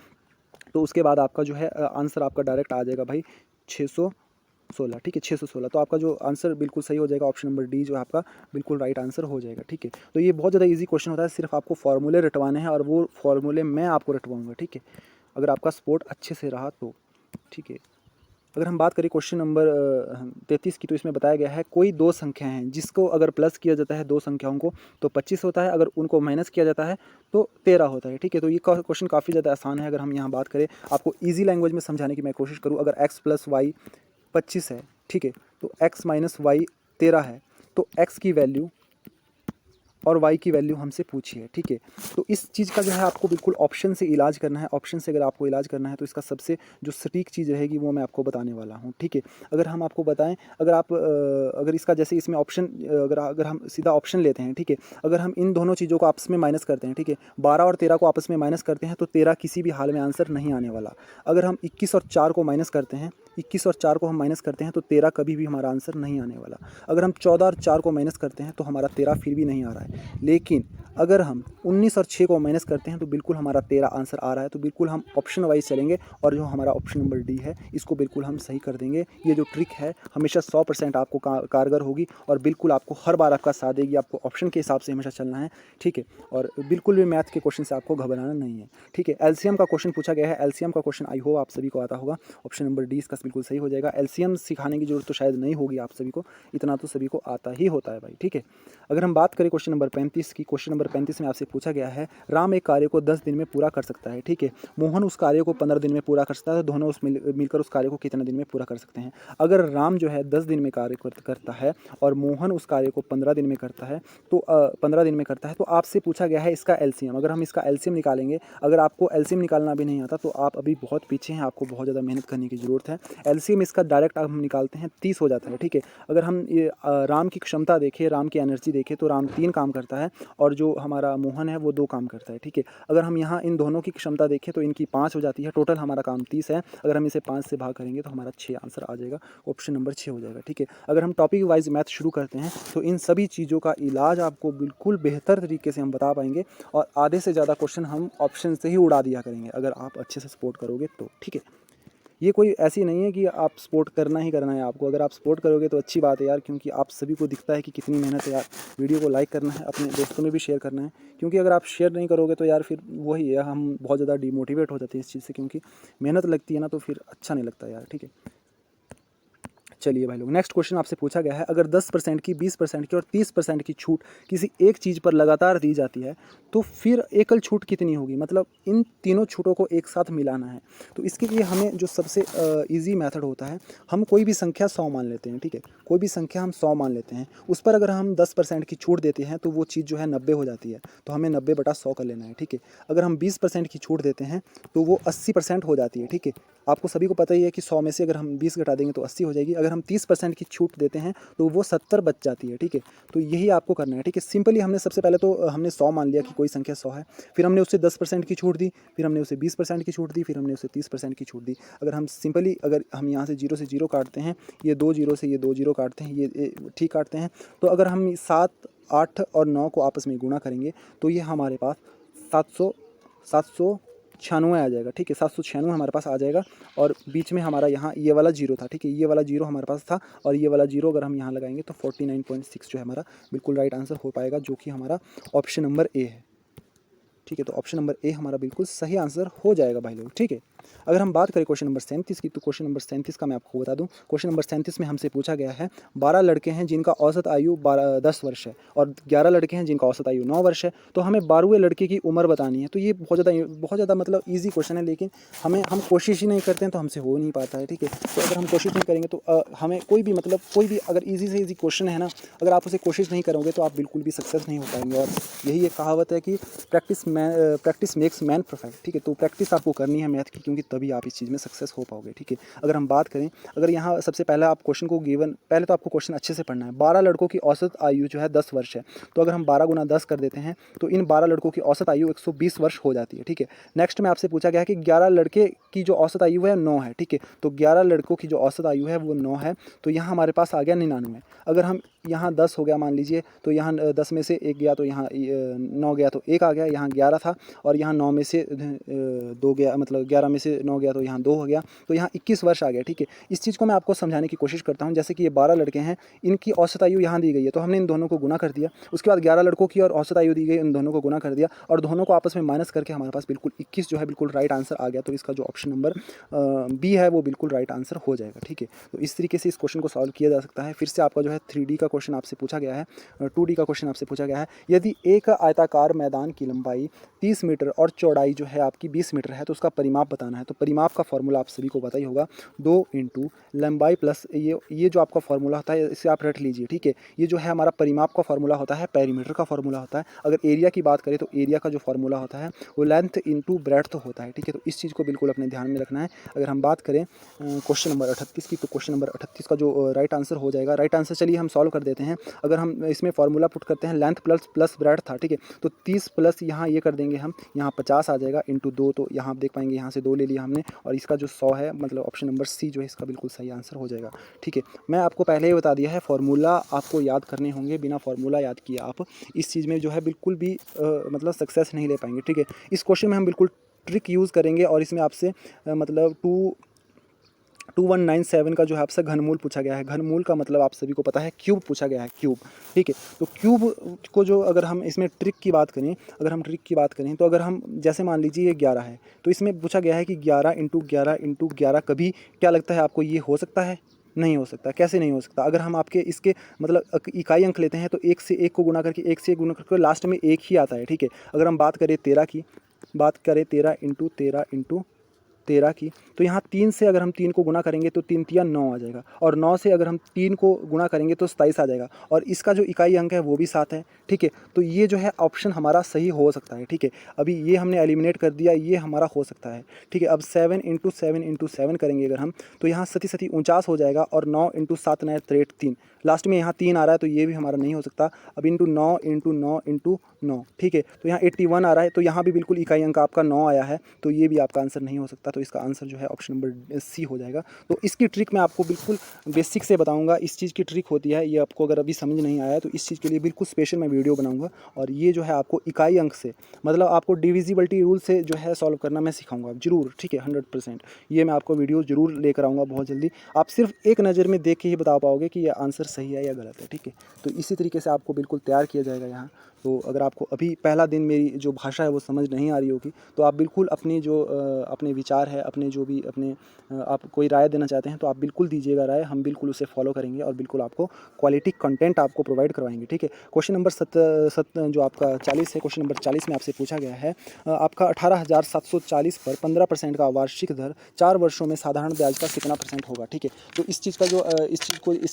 तो उसके बाद आपका जो है आंसर आपका डायरेक्ट आ जाएगा भाई 616, ठीक है, 616। तो आपका जो आंसर बिल्कुल सही हो जाएगा, ऑप्शन नंबर डी जो है आपका बिल्कुल राइट आंसर हो जाएगा, ठीक है। तो ये बहुत ज़्यादा इजी क्वेश्चन होता है, सिर्फ आपको फार्मूले रटवाने हैं और वो फार्मूले मैं आपको रटवाऊंगा, ठीक है, अगर आपका सपोर्ट अच्छे से रहा तो, ठीक है। अगर हम बात करें क्वेश्चन नंबर 33 की, तो इसमें बताया गया है कोई दो संख्याएं हैं जिसको अगर प्लस किया जाता है दो संख्याओं को तो 25 होता है, अगर उनको माइनस किया जाता है तो 13 होता है, ठीक है। तो ये क्वेश्चन काफ़ी ज़्यादा आसान है। अगर हम यहाँ बात करें, आपको ईजी लैंग्वेज में समझाने की मैं कोशिश करूँ, अगर x + y 25 है, ठीक है, तो x - y 13 है, तो x की वैल्यू और y की वैल्यू हमसे पूछी है, ठीक है। तो इस चीज़ का जो है आपको बिल्कुल ऑप्शन से इलाज करना है। ऑप्शन से अगर आपको इलाज करना है तो इसका सबसे जो सटीक चीज़ रहेगी वो मैं आपको बताने वाला हूँ, ठीक है। अगर हम आपको बताएं, अगर आप अगर इसका जैसे इसमें ऑप्शन अगर हम सीधा ऑप्शन लेते हैं, ठीक है। अगर हम इन दोनों चीज़ों को आपस में माइनस करते हैं, ठीक है, 12 और 13 को आपस में माइनस करते हैं तो 13 किसी भी हाल में आंसर नहीं आने वाला। अगर हम 21 और 4 को माइनस करते हैं, 21 और 4 को हम माइनस करते हैं तो 13 कभी भी हमारा आंसर नहीं आने वाला। अगर हम 14 और 4 को माइनस करते हैं तो हमारा 13 फिर भी नहीं आ रहा है। लेकिन अगर हम 19 और 6 को माइनस करते हैं तो बिल्कुल हमारा 13 आंसर आ रहा है। तो बिल्कुल हम ऑप्शन वाइज चलेंगे और जो हमारा ऑप्शन नंबर डी है इसको बिल्कुल हम सही कर देंगे। ये जो ट्रिक है हमेशा 100% आपको कारगर होगी और बिल्कुल आपको हर बार आपका साथ देगी। आपको ऑप्शन के हिसाब से हमेशा चलना है, ठीक है। और बिल्कुल भी मैथ के क्वेश्चन से आपको घबराना नहीं है, ठीक है। एलसीएम का क्वेश्चन पूछा गया है। एलसीएम का क्वेश्चन आई होप आप सभी को आता होगा। ऑप्शन नंबर डी इसका बिल्कुल सही हो जाएगा। एलसीएम सिखाने की जरूरत तो शायद नहीं होगी आप सभी को, इतना तो सभी को आता ही होता है भाई, ठीक है। अगर हम बात करें क्वेश्चन नंबर 35 की, क्वेश्चन नंबर 35 में आपसे पूछा गया है राम एक कार्य को 10 दिन में पूरा कर सकता है, ठीक है। मोहन उस कार्य को 15 दिन में पूरा कर सकता है, तो दोनों मिलकर उस कार्य को कितने दिन में पूरा कर सकते हैं। अगर राम जो है 10 दिन में कार्य करता है और मोहन उस कार्य को 15 दिन में करता है तो 15 दिन में करता है, तो आपसे पूछा गया है इसका एलसीएम। अगर हम इसका एलसीएम निकालेंगे, अगर आपको एलसीएम निकालना भी नहीं आता तो आप अभी बहुत पीछे हैं, आपको बहुत ज़्यादा मेहनत करने की ज़रूरत है। एलसीएम इसका डायरेक्ट हम निकालते हैं 30 हो जाता है, ठीक है। अगर हम ये राम की क्षमता देखें, राम की एनर्जी देखें तो राम 3 काम करता है और जो हमारा मोहन है वो 2 काम करता है, ठीक है। अगर हम यहाँ इन दोनों की क्षमता देखें तो इनकी 5 हो जाती है, टोटल हमारा काम 30 है। अगर हम इसे 5 से भाग करेंगे तो हमारा 6 आंसर आ जाएगा, ऑप्शन नंबर 6 हो जाएगा, ठीक है। अगर हम टॉपिक वाइज मैथ शुरू करते हैं तो इन सभी चीज़ों का इलाज आपको बिल्कुल बेहतर तरीके से हम बता पाएंगे और आधे से ज़्यादा क्वेश्चन हम ऑप्शन से ही उड़ा दिया करेंगे अगर आप अच्छे से सपोर्ट करोगे तो, ठीक है। ये कोई ऐसी नहीं है कि आप सपोर्ट करना ही करना है आपको। अगर आप सपोर्ट करोगे तो अच्छी बात है यार, क्योंकि आप सभी को दिखता है कि कितनी मेहनत है यार। वीडियो को लाइक करना है, अपने दोस्तों में भी शेयर करना है, क्योंकि अगर आप शेयर नहीं करोगे तो यार फिर वही है, हम बहुत ज़्यादा डिमोटिवेट हो जाते हैं इस चीज़ से, क्योंकि मेहनत लगती है ना तो फिर अच्छा नहीं लगता यार, ठीक है। चलिए भाई लोग, नेक्स्ट क्वेश्चन आपसे पूछा गया है अगर 10% की, 20% की और 30% की छूट किसी एक चीज़ पर लगातार दी जाती है तो फिर एकल छूट कितनी होगी। मतलब इन तीनों छूटों को एक साथ मिलाना है। तो इसके लिए हमें जो सबसे इजी मेथड होता है, हम कोई भी संख्या 100 मान लेते हैं, ठीक है। कोई भी संख्या हम 100 मान लेते हैं, उस पर अगर हम 10% की छूट देते हैं तो वो चीज़ जो है 90 हो जाती है। तो हमें 90/100 कर लेना है, ठीक है। अगर हम 20% की छूट देते हैं तो वो 80% हो जाती है, ठीक है। आपको सभी को पता ही है कि 100 में से अगर हम 20 घटा देंगे तो 80 हो जाएगी। अगर हम 30% की छूट देते हैं तो वो 70 बच जाती है, ठीक है। तो यही आपको करना है, ठीक है। सिंपली हमने सबसे पहले तो हमने 100 मान लिया कि कोई संख्या 100 है, फिर हमने उससे 10% की छूट दी, फिर हमने उसे 20% की छूट दी, फिर हमने उसे 30% की छूट दी। अगर हम सिंपली अगर हम यहाँ से 0 से 0 काटते हैं, ये 2 0 से ये 2 0 काटते हैं, ये ठीक काटते हैं, तो अगर हम 7, 8 और 9 को आपस में गुणा करेंगे तो ये हमारे पास 796 आ जाएगा, ठीक है। 796 हमारे पास आ जाएगा और बीच में हमारा यहाँ ये वाला 0 था, ठीक है। ये वाला 0 हमारे पास था और ये वाला 0 अगर हम यहाँ लगाएंगे तो 49.6 जो है हमारा बिल्कुल राइट आंसर हो पाएगा, जो कि हमारा ऑप्शन नंबर ए है, ठीक है। तो ऑप्शन नंबर ए हमारा बिल्कुल सही आंसर हो जाएगा भाई लोग, ठीक है। अगर हम बात करें क्वेश्चन नंबर 37 की, तो क्वेश्चन नंबर 37 का मैं आपको बता दूं। क्वेश्चन नंबर 37 में हमसे पूछा गया है 12 लड़के हैं जिनका औसत आयु 10 वर्ष है और 11 लड़के हैं जिनका औसत आयु 9 वर्ष है। तो हमें 12वें लड़के की उम्र बतानी है। तो ये बहुत ज़्यादा मतलब ईजी क्वेश्चन है, लेकिन हम कोशिश ही नहीं करते हैं तो हमसे हो नहीं पाता है, ठीक है। तो अगर हम कोशिश नहीं करेंगे तो हमें कोई भी अगर ईजी से ईजी क्वेश्चन है ना, अगर आप उसे कोशिश नहीं करोगे तो आप बिल्कुल भी सक्सेस नहीं हो पाएंगे। और यही एक कहावत है कि प्रैक्टिस मेक्स मैन परफेक्ट, ठीक है। तो प्रैक्टिस आपको करनी है मैथ की, क्योंकि तभी आप इस चीज़ में सक्सेस हो पाओगे, ठीक है। अगर हम बात करें, अगर यहाँ सबसे पहले आप क्वेश्चन को पहले तो आपको क्वेश्चन अच्छे से पढ़ना है। 12 लड़कों की औसत आयु जो है 10 वर्ष है, तो अगर हम 12 गुना 10 कर देते हैं तो इन 12 लड़कों की औसत आयु 120 वर्ष हो जाती है, ठीक है। नेक्स्ट में आपसे पूछा गया है कि 11 लड़के की जो औसत आयु है 9 है, ठीक है। तो 11 लड़कों की जो औसत आयु है वो 9 है, तो यहाँ हमारे पास आ गया 99। अगर हम यहाँ 10 हो गया मान लीजिए, तो यहाँ 10 में से 1 गया तो यहाँ 9 गया तो 1 आ गया, यहाँ 11 था और यहाँ 9 में से 2 गया, मतलब 11 में से 9 गया तो यहाँ 2 हो गया, तो यहाँ 21 वर्ष आ गया, ठीक है। इस चीज़ को मैं आपको समझाने की कोशिश करता हूँ। जैसे कि ये 12 लड़के हैं, इनकी औसत आयु यहाँ दी गई है, तो हमने इन दोनों को गुना कर दिया। उसके बाद 11 लड़कों की और औसत आयु दी गई, इन दोनों को गुना कर दिया और दोनों को आपस में माइनस करके हमारे पास बिल्कुल 21 जो है बिल्कुल राइट आंसर आ गया। तो इसका जो ऑप्शन नंबर बी है वो बिल्कुल राइट आंसर हो जाएगा, ठीक है। तो इस तरीके से इस क्वेश्चन को सॉल्व किया जा सकता है। फिर से आपका जो है 3D का क्वेश्चन आपसे पूछा गया है, 2D का क्वेश्चन आपसे पूछा गया है। यदि एक आयताकार मैदान की लंबाई 30 मीटर और चौड़ाई जो है आपकी 20 मीटर है, तो उसका परिमाप बताना है। तो परिमाप का फॉर्मूला आप सभी को पता ही होगा, 2 इंटू लंबाई प्लस ये जो आपका फॉर्मूला होता है, इसे आप रट लीजिए, ठीक है। ये जो है हमारा परिमाप का फॉर्मूला होता है, पेरीमीटर का फॉर्मूला होता है। अगर एरिया की बात करें तो एरिया का जो फॉर्मूला होता है वो लेंथ इंटू ब्रेड्थ होता है, ठीक है। तो इस चीज़ को बिल्कुल अपने ध्यान में रखना है। अगर हम बात करें क्वेश्चन नंबर 38 की, तो क्वेश्चन नंबर 38 का जो राइट आंसर हो जाएगा, राइट आंसर चलिए हम सॉल्व कर देते हैं। अगर हम इसमें फॉर्मूला पुट करते हैं, लेंथ प्लस ब्रेड्थ था, ठीक है। तो 30 प्लस यहाँ ये कर देंगे हम, यहाँ 50 आ जाएगा इंटू 2, तो यहाँ आप देख पाएंगे यहाँ से 2 ले लिया हमने, और इसका जो 100 है, मतलब ऑप्शन नंबर सी जो है इसका बिल्कुल सही आंसर हो जाएगा, ठीक है। मैं आपको पहले ही बता दिया है, फार्मूला आपको याद करने होंगे। बिना फार्मूला याद किए आप इस चीज़ में जो है बिल्कुल भी मतलब सक्सेस नहीं ले पाएंगे, ठीक है। इस क्वेश्चन में हम बिल्कुल ट्रिक यूज़ करेंगे, और इसमें आपसे मतलब 2197 का जो है आपसे घनमूल पूछा गया है। घनमूल का मतलब आप सभी को पता है, क्यूब पूछा गया है, क्यूब, ठीक है। तो क्यूब को जो अगर हम इसमें ट्रिक की बात करें, तो अगर हम जैसे मान लीजिए ये 11 है, तो इसमें पूछा गया है कि 11 इंटू 11 इंटू 11 कभी, क्या लगता है आपको ये हो सकता है? नहीं हो सकता। कैसे नहीं हो सकता? अगर हम आपके इसके मतलब इकाई अंक लेते हैं, तो 1 से 1 को गुना करके, 1 से 1 गुना करके लास्ट में 1 ही आता है, ठीक है। अगर हम बात करें 13 की, 13 इंटू 13 इंटू 13 की, तो यहाँ 3 से अगर हम 3 को गुना करेंगे तो 3 तिया 9 आ जाएगा, और 9 से अगर हम 3 को गुना करेंगे तो 27 आ जाएगा, और इसका जो इकाई अंक है वो भी 7 है, ठीक है। तो ये जो है ऑप्शन हमारा सही हो सकता है, ठीक है। अभी ये हमने एलिमिनेट कर दिया, ये हमारा हो सकता है, ठीक है। अब 7 इंटू 7 इंटू 7 करेंगे अगर हम, तो यहाँ 49 हो जाएगा, और 9 इंटू 7 9 3, लास्ट में यहाँ 3 आ रहा है, तो ये भी हमारा नहीं हो सकता। अब इंटू 9 इंटू 9 इंटू 9, ठीक है। तो यहाँ 81 आ रहा है, तो यहाँ भी बिल्कुल इकाई अंक आपका 9 आया है, तो ये भी आपका आंसर नहीं हो सकता। तो इसका आंसर जो है ऑप्शन नंबर सी हो जाएगा। तो इसकी ट्रिक मैं आपको बिल्कुल बेसिक से बताऊंगा। इस चीज़ की ट्रिक होती है, ये आपको अगर अभी समझ नहीं आया तो इस चीज़ के लिए बिल्कुल स्पेशल मैं वीडियो बनाऊंगा, और ये जो है आपको इकाई अंक से, मतलब आपको डिविजिबिलिटी रूल से जो है सॉल्व करना मैं सिखाऊंगा जरूर, ठीक है, 100%। ये मैं आपको वीडियो जरूर लेकर आऊँगा बहुत जल्दी। आप सिर्फ एक नज़र में देख के ही बता पाओगे कि यह आंसर सही है या गलत है, ठीक है। तो इसी तरीके से आपको बिल्कुल तैयार किया जाएगा यहाँ। तो अगर आपको अभी पहला दिन मेरी जो भाषा है वो समझ नहीं आ रही होगी, तो आप बिल्कुल अपनी जो अपने विचार है, अपने जो भी अपने आप कोई राय देना चाहते हैं, तो आप बिल्कुल दीजिएगा राय, हम बिल्कुल उसे फॉलो करेंगे, और बिल्कुल आपको क्वालिटी कंटेंट आपको प्रोवाइड करवाएंगे, ठीक है। क्वेश्चन नंबर जो आपका 40 है, क्वेश्चन नंबर 40 में आपसे पूछा गया है, आपका 18,740 पर 15% का वार्षिक दर 4 वर्षों में साधारण ब्याज का कितना % होगा, ठीक है। तो इस चीज़ का जो इस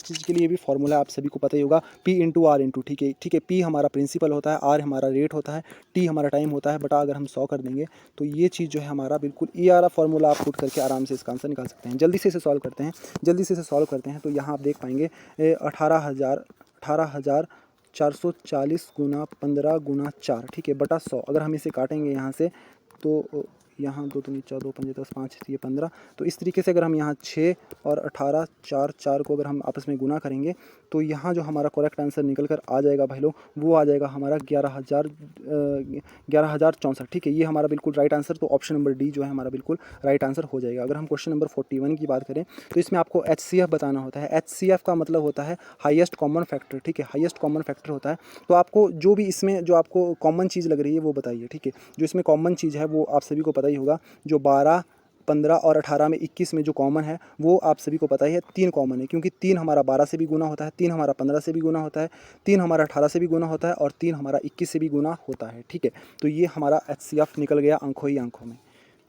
चीज़ के लिए भी फॉर्मूला आप सभी को पता ही होगा, P इंटू आर इंटू, ठीक है, ठीक है। P हमारा प्रिंसिपल होता है, R हमारा रेट होता है, T हमारा टाइम होता है, बटा अगर हम 100 कर देंगे, तो ये चीज़ जो है हमारा बिल्कुल ये वाला फॉर्मूला आप पुट करके आराम से इसका आंसर निकाल सकते हैं। जल्दी से इसे सॉल्व करते हैं, तो यहाँ आप देख पाएंगे 18,440 गुना 15 गुना 4, ठीक है, बटा 100। अगर हम इसे काटेंगे यहाँ से, तो यहाँ 2 तो 14 5 10 5 ये 15, तो इस तरीके से अगर हम यहाँ 6 और 18 4 को अगर हम आपस में गुना करेंगे, तो यहाँ जो हमारा करेक्ट आंसर निकल कर आ जाएगा भाई लोग, वो आ जाएगा हमारा 11,064, ठीक है। ये हमारा बिल्कुल राइट आंसर, तो ऑप्शन नंबर डी जो है हमारा बिल्कुल राइट आंसर हो जाएगा। अगर हम क्वेश्चन नंबर 41 की बात करें, तो इसमें आपको HCF बताना होता है। HCF का मतलब होता है हाईएस्ट कॉमन फैक्टर, ठीक है, हाईएस्ट कॉमन फैक्टर होता है। तो आपको जो भी इसमें जो आपको कॉमन चीज़ लग रही है वो बताइए, ठीक है। जो इसमें कॉमन चीज़ है वो आप सभी को पता ही होगा, जो 12 15 और 18 में 21 में जो कॉमन है वो आप सभी को पता ही है, 3 कॉमन है, क्योंकि 3 हमारा 12 से भी गुना होता है, 3 हमारा 15 से भी गुना होता है, 3 हमारा 18 से भी गुना होता है, और 3 हमारा 21 से भी गुना होता है, ठीक है। तो ये हमारा HCF निकल गया आंखों ही आंखों में।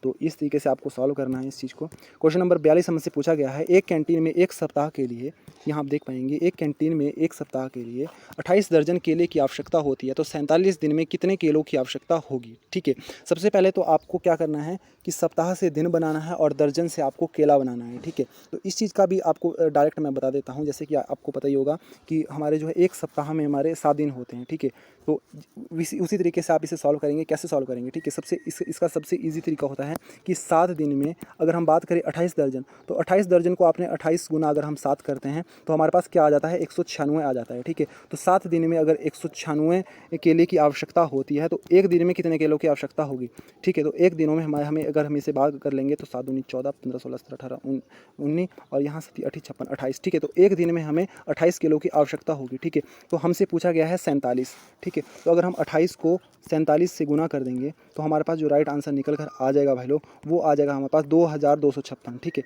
तो इस तरीके से आपको सॉल्व करना है इस चीज़ को। क्वेश्चन नंबर 42 हमसे पूछा गया है, एक कैंटीन में एक सप्ताह के लिए, यहाँ आप देख पाएंगे, एक कैंटीन में एक सप्ताह के लिए 28 दर्जन केले की आवश्यकता होती है, तो 47 दिन में कितने केलों की आवश्यकता होगी, ठीक है। सबसे पहले तो आपको क्या करना है कि सप्ताह से दिन बनाना है, और दर्जन से आपको केला बनाना है, ठीक है। तो इस चीज़ का भी आपको डायरेक्ट मैं बता देता हूँ, जैसे कि आपको पता ही होगा कि हमारे जो है एक सप्ताह में हमारे 7 दिन होते हैं, ठीक है। तो उसी तरीके से आप इसे सॉल्व करेंगे। कैसे सॉल्व करेंगे, ठीक है। इसका सबसे ईजी तरीका होता है कि 7 दिन में अगर हम बात करें 28 दर्जन, तो 28 दर्जन को आपने 28 गुना अगर हम 7 करते हैं, तो हमारे पास क्या आ जाता है, 196 आ जाता है, ठीक है। तो 7 दिन में अगर 196 केले की आवश्यकता होती है, तो एक दिन में कितने केलों की आवश्यकता होगी, ठीक है। तो एक दिनों में हमें अगर हम इसे बात कर लेंगे, तो 7 दूनी 14 15 16 17 18 19 और यहाँ 7 8 56 28, ठीक है। तो एक दिन में हमें 28 किलो की आवश्यकता होगी, ठीक है। तो हमसे पूछा गया है 47, ठीक है। तो अगर हम 28 को 47 से गुना कर देंगे, तो हमारे पास जो राइट आंसर निकल कर आ जाएगा भाई लोग, वो आ जाएगा हमारे पास 2256, ठीक है,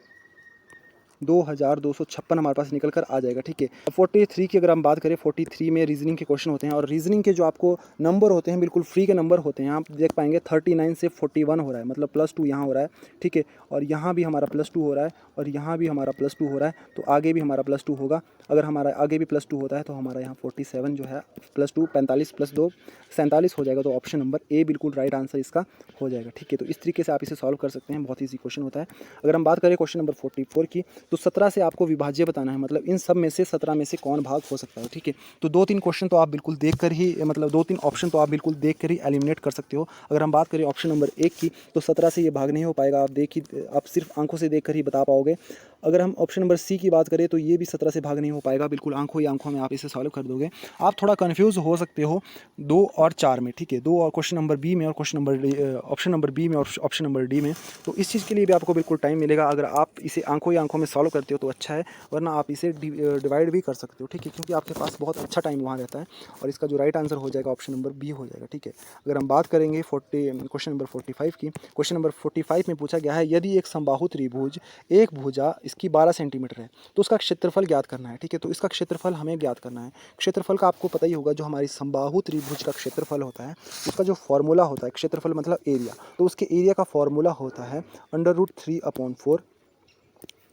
2256 हमारे पास निकल कर आ जाएगा। ठीक है, 43 की अगर हम बात करें, 43 में रीजनिंग के क्वेश्चन होते हैं और रीजनिंग के जो आपको नंबर होते हैं बिल्कुल फ्री के नंबर होते हैं। आप देख पाएंगे 39 से 41 हो रहा है, मतलब +2 यहाँ हो रहा है। ठीक है, और यहाँ भी हमारा +2 हो रहा है और यहाँ भी हमारा +2 हो रहा है, तो आगे भी हमारा +2 होगा। अगर हमारा आगे भी +2 होता है तो हमारा यहाँ 47 जो है +2 45 + 2 47 हो जाएगा। तो ऑप्शन नंबर ए बिल्कुल राइट आंसर इसका हो जाएगा। ठीक है, तो इस तरीके से आप इसे सॉल्व कर सकते हैं, बहुत ईजी क्वेश्चन होता है। अगर हम बात करें क्वेश्चन नंबर 44 की, तो 17 से आपको विभाज्य बताना है, मतलब इन सब में से 17 में से कौन भाग हो सकता है। ठीक है, तो 2-3 क्वेश्चन तो आप बिल्कुल देख कर ही, मतलब 2-3 ऑप्शन तो आप बिल्कुल देख कर ही एलिमिनेट कर सकते हो। अगर हम बात करें ऑप्शन नंबर 1 की, तो 17 से ये भाग नहीं हो पाएगा, आप सिर्फ आंखों से देख कर ही बता पाओगे। अगर हम ऑप्शन नंबर सी की बात करें तो ये भी 17 से भाग नहीं हो पाएगा, बिल्कुल आंखों ही आंखों में आप इसे सॉल्व कर दोगे। आप थोड़ा कन्फ्यूज़ हो सकते हो 2 और 4 में। ठीक है, 2 और क्वेश्चन नंबर बी में और ऑप्शन नंबर बी में और ऑप्शन नंबर डी में, तो इस चीज़ के लिए भी आपको बिल्कुल टाइम मिलेगा। अगर आप इसे आंखों ही आंखों में सॉल्व करते हो तो अच्छा है, वरना आप इसे डिवाइड भी कर सकते हो। ठीक है, क्योंकि आपके पास बहुत अच्छा टाइम वहाँ रहता है और इसका जो राइट आंसर हो जाएगा ऑप्शन नंबर बी हो जाएगा। ठीक है, अगर हम बात करेंगे क्वेश्चन नंबर 45 की, क्वेश्चन नंबर 45 में पूछा गया है, यदि एक समबाहु त्रिभुज एक भुजा इसकी 12 सेंटीमीटर है तो उसका क्षेत्रफल ज्ञात करना है। ठीक है, तो इसका क्षेत्रफल हमें ज्ञात करना है। क्षेत्रफल का आपको पता ही होगा, जो हमारी समबाहु त्रिभुज का क्षेत्रफल होता है उसका जो फॉर्मूला होता है, क्षेत्रफल मतलब एरिया, तो उसके एरिया का फॉर्मूला होता है √3/4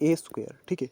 ए स्क्वायर। ठीक है,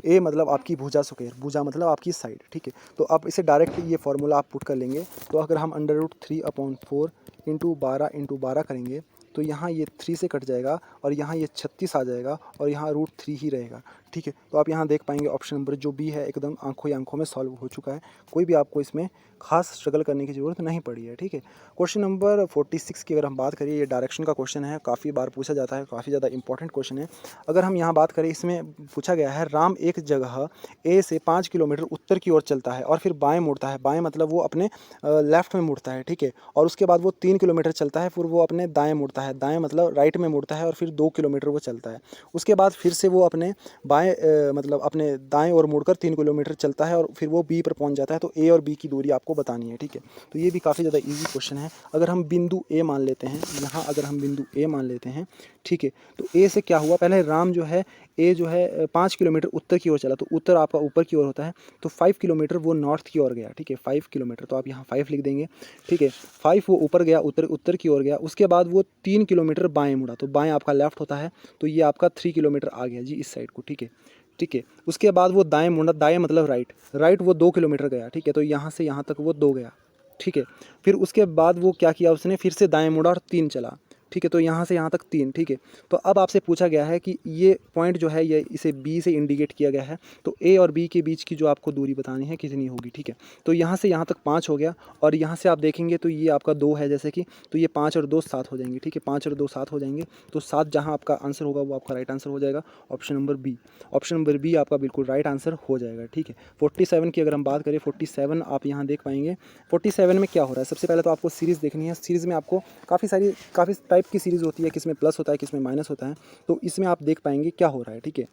ए मतलब आपकी भुजा स्क्वायर, भुजा मतलब आपकी साइड। ठीक है, तो आप इसे डायरेक्ट ये फॉर्मूला आप पुट कर लेंगे, तो अगर हम √3/4 × 12 करेंगे तो यहाँ ये 3 से कट जाएगा और यहाँ ये 36 आ जाएगा और यहाँ √3 ही रहेगा। ठीक है, तो आप यहाँ देख पाएंगे ऑप्शन नंबर जो बी है एकदम आंखों ही आंखों में सॉल्व हो चुका है, कोई भी आपको इसमें खास स्ट्रगल करने की ज़रूरत नहीं पड़ी है। ठीक है, क्वेश्चन नंबर 46 की अगर हम बात करें, ये डायरेक्शन का क्वेश्चन है, काफ़ी बार पूछा जाता है, काफ़ी ज़्यादा इंपॉर्टेंट क्वेश्चन है। अगर हम यहाँ बात करें, इसमें पूछा गया है, राम एक जगह ए से 5 किलोमीटर उत्तर की ओर चलता है और फिर बाएं मुड़ता है, बाएं मतलब वो अपने लेफ्ट में मुड़ता है। ठीक है, और उसके बाद वो 3 किलोमीटर चलता है, फिर वो अपने दाएं मुड़ता है, दाएं मतलब राइट में मुड़ता है और फिर 2 किलोमीटर वो चलता है। उसके बाद फिर से वो अपने बाएं मतलब अपने दाएं ओर मुड़कर 3 किलोमीटर चलता है और फिर वो बी पर पहुंच जाता है। तो ए और बी की दूरी आपको बतानी है। ठीक है, तो ये भी काफ़ी ज़्यादा इजी क्वेश्चन है। अगर हम बिंदु ए मान लेते हैं, यहाँ अगर हम बिंदु ए मान लेते हैं, ठीक है, तो ए से क्या हुआ, पहले राम जो है, ए जो है 5 किलोमीटर उत्तर की ओर चला, तो उत्तर आपका ऊपर की ओर होता है, तो 5 किलोमीटर वो नॉर्थ की ओर गया। ठीक है, 5 किलोमीटर, तो आप यहाँ 5 लिख देंगे। ठीक है, 5 वो ऊपर गया, उत्तर की ओर गया, उसके बाद वो 3 किलोमीटर बाएं मुड़ा, तो बाएं आपका लेफ्ट होता है, तो ये आपका 3 किलोमीटर आ गया जी इस साइड को। ठीक है, ठीक है, उसके बाद वो दाएं मुड़ा, दाएं मतलब राइट, राइट वो 2 किलोमीटर गया। ठीक है, तो यहाँ से यहाँ तक वो 2 गया। ठीक है, फिर उसके बाद वो क्या किया, उसने फिर से दाएं मुड़ा और 3 चला। ठीक है, तो यहाँ से यहाँ तक 3। ठीक है, तो अब आपसे पूछा गया है कि ये पॉइंट जो है, ये इसे बी से इंडिकेट किया गया है, तो ए और बी के बीच की जो आपको दूरी बतानी है कितनी होगी। ठीक है, तो यहाँ से यहाँ तक 5 हो गया और यहाँ से आप देखेंगे तो ये आपका 2 है जैसे कि, तो ये 5 और 2 7 हो जाएंगे। ठीक है, 5 और 2 7 हो जाएंगे, तो 7 जहाँ आपका आंसर होगा वो आपका राइट आंसर हो जाएगा, option number B. Option number B आपका बिल्कुल राइट आंसर हो जाएगा। ठीक है, 47 की अगर हम बात करें, 47 आप यहाँ देख पाएंगे, 47 में क्या हो रहा है, सबसे पहले तो आपको सीरीज़ देखनी है। सीरीज़ में आपको काफ़ी टाइप की सीरीज़ होती है, किसमें प्लस होता है, किसमें माइनस होता है, तो इसमें आप देख पाएंगे क्या हो रहा है। ठीक है,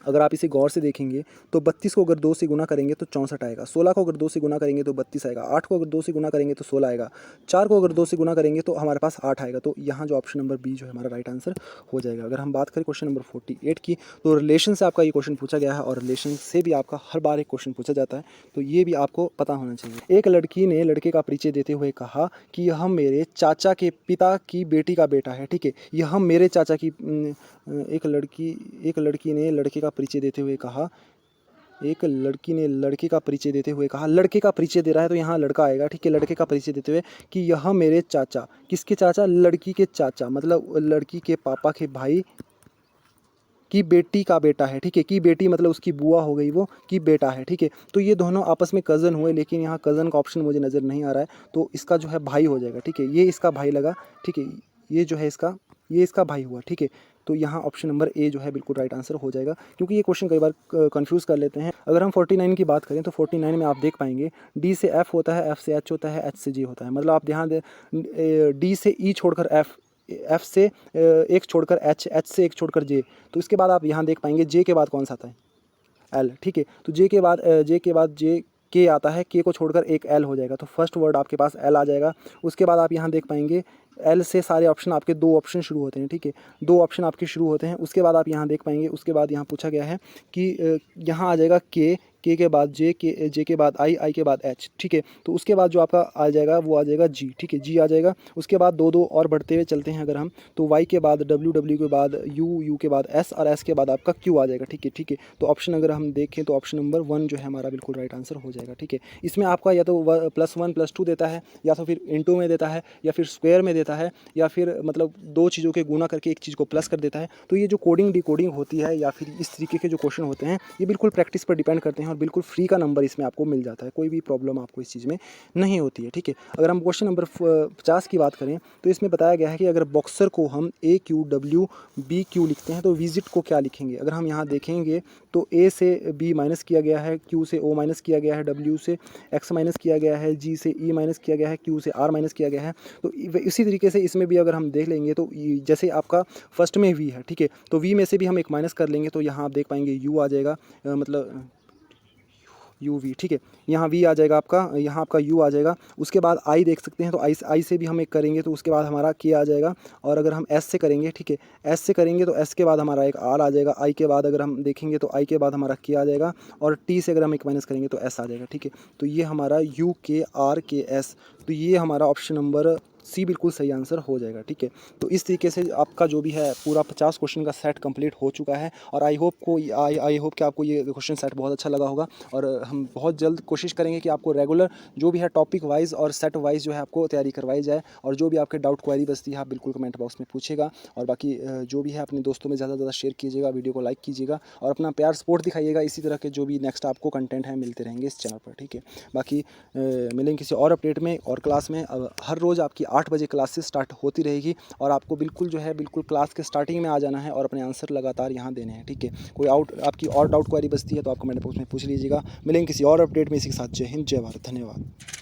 अगर आप इसे गौर से देखेंगे तो 32 को अगर 2 से गुना करेंगे तो 64 आएगा, 16 को अगर 2 से गुना करेंगे तो 32 आएगा, 8 को अगर 2 से गुना करेंगे तो 16 आएगा, 4 को अगर 2 से गुना करेंगे तो हमारे पास 8 आएगा। तो यहाँ जो ऑप्शन नंबर बी जो है हमारा राइट आंसर हो जाएगा। अगर हम बात करें क्वेश्चन नंबर 48 की, तो रिलेशन से आपका ये क्वेश्चन पूछा गया है और रिलेशन से भी आपका हर बार एक क्वेश्चन पूछा जाता है, तो ये भी आपको पता होना चाहिए। एक लड़की ने लड़के का परिचय देते हुए कहा कि यह मेरे चाचा के पिता की बेटी का बेटा है। ठीक है, यह मेरे चाचा की एक लड़की ने लड़के का परिचय देते हुए कहा, एक लड़की ने लड़के का परिचय देते हुए कहा, लड़के का परिचय दे रहा है तो यहाँ लड़का आएगा। ठीक है, लड़के का परिचय देते हुए कि यह मेरे चाचा, किसके चाचा, लड़की के चाचा, मतलब लड़की के पापा के भाई की बेटी का बेटा है। ठीक है, की बेटी मतलब उसकी बुआ हो गई, वो की बेटा है। ठीक है, तो ये दोनों आपस में कज़न हुए, लेकिन यहाँ कज़न का ऑप्शन मुझे नज़र नहीं आ रहा है, तो इसका जो है भाई हो जाएगा। ठीक है, ये इसका भाई लगा। ठीक है, ये जो है ये इसका भाई हुआ। ठीक है, तो यहाँ ऑप्शन नंबर ए जो है बिल्कुल राइट आंसर हो जाएगा, क्योंकि ये क्वेश्चन कई बार कंफ्यूज कर लेते हैं। अगर हम 49 की बात करें तो 49 में आप देख पाएंगे डी से एफ होता है, एफ से एच होता है, एच से जे होता है, मतलब आप ध्यान दें, डी से ई छोड़कर एफ से एक छोड़कर एच से एक छोड़कर जे, तो इसके बाद आप यहाँ देख पाएंगे जे के बाद कौन सा आता है, एल। ठीक है, तो जे के बाद जे के आता है, के को छोड़कर एक एल हो जाएगा, तो फर्स्ट वर्ड आपके पास एल आ जाएगा। उसके बाद आप यहाँ देख पाएंगे एल से सारे ऑप्शन आपके 2 ऑप्शन शुरू होते हैं, ठीक है, 2 ऑप्शन आपके शुरू होते हैं। उसके बाद आप यहाँ देख पाएंगे, उसके बाद यहाँ पूछा गया है कि यहाँ आ जाएगा के के बाद जे के बाद आई के बाद एच, ठीक है। तो उसके बाद जो आपका आ जाएगा वो आ जाएगा जी, ठीक है, जी आ जाएगा। उसके बाद दो और बढ़ते हुए चलते हैं अगर हम, तो वाई के बाद डब्ल्यू के बाद यू के बाद एस और एस के बाद आपका क्यू आ जाएगा, ठीक है, ठीक है। तो ऑप्शन अगर हम देखें तो ऑप्शन नंबर 1 जो है हमारा बिल्कुल राइट आंसर हो जाएगा, ठीक है। इसमें आपका या तो +1 +2 देता है, या तो फिर इंटू में देता है, या फिर स्क्वायर में देता है, या फिर मतलब 2 चीज़ों के गुना करके एक चीज़ को प्लस कर देता है। तो ये जो कोडिंग डिकोडिंग होती है या फिर इस तरीके के जो क्वेश्चन होते हैं, ये बिल्कुल प्रैक्टिस पर डिपेंड करते हैं और बिल्कुल फ्री का नंबर इसमें आपको मिल जाता है, कोई भी प्रॉब्लम आपको इस चीज़ में नहीं होती है, ठीक है। अगर हम क्वेश्चन नंबर 50 की बात करें तो इसमें बताया गया है कि अगर बॉक्सर को हम AQWBQ लिखते हैं तो विजिट को क्या लिखेंगे। अगर हम यहाँ देखेंगे तो A से B माइनस किया गया है, Q से O माइनस किया गया है, W से X माइनस किया गया है, G से E माइनस किया गया है, Q से R माइनस किया गया है। तो इसी तरीके से इसमें भी अगर हम देख लेंगे तो जैसे आपका फर्स्ट में V है, ठीक है, तो V में से भी हम एक माइनस कर लेंगे तो यहाँ आप देख पाएंगे U आ जाएगा, मतलब UV, ठीक है, यहाँ V आ जाएगा आपका, यहाँ आपका U आ जाएगा। उसके बाद I देख सकते हैं तो I से भी हम एक करेंगे तो उसके बाद हमारा K आ जाएगा। और अगर हम S से करेंगे, ठीक है, S से करेंगे तो S के बाद हमारा एक R आ जाएगा। I के बाद अगर हम देखेंगे तो I के बाद हमारा K आ जाएगा। और T से अगर हम एक माइनस करेंगे तो S आ जाएगा, ठीक है। तो ये हमारा UKRKS, तो ये हमारा ऑप्शन नंबर सी बिल्कुल सही आंसर हो जाएगा, ठीक है। तो इस तरीके से आपका जो भी है पूरा 50 क्वेश्चन का सेट कंप्लीट हो चुका है। और आई होप कि आपको ये क्वेश्चन सेट बहुत अच्छा लगा होगा। और हम बहुत जल्द कोशिश करेंगे कि आपको रेगुलर जो भी है टॉपिक वाइज और सेट वाइज जो है आपको तैयारी करवाई जाए। और जो भी आपके डाउट क्वेरी बचती है आप बिल्कुल कमेंट बॉक्स में पूछेगा। और बाकी जो भी है अपने दोस्तों में ज़्यादा से ज़्यादा शेयर कीजिएगा, वीडियो को लाइक कीजिएगा और अपना प्यार सपोर्ट दिखाइएगा। इसी तरह के जो भी नेक्स्ट आपको कंटेंट है मिलते रहेंगे इस चैनल पर, ठीक है। बाकी मिलेंगे किसी और अपडेट में और क्लास में। हर रोज़ आपकी 8 बजे क्लासेस स्टार्ट होती रहेगी और आपको बिल्कुल जो है बिल्कुल क्लास के स्टार्टिंग में आ जाना है और अपने आंसर लगातार यहाँ देने हैं, ठीक है। कोई आपकी और डाउट क्वेरी बचती है तो आप कमेंट बॉक्स में पूछ लीजिएगा। मिलेंगे किसी और अपडेट में, इसी के साथ जय हिंद, जय भारत, धन्यवाद।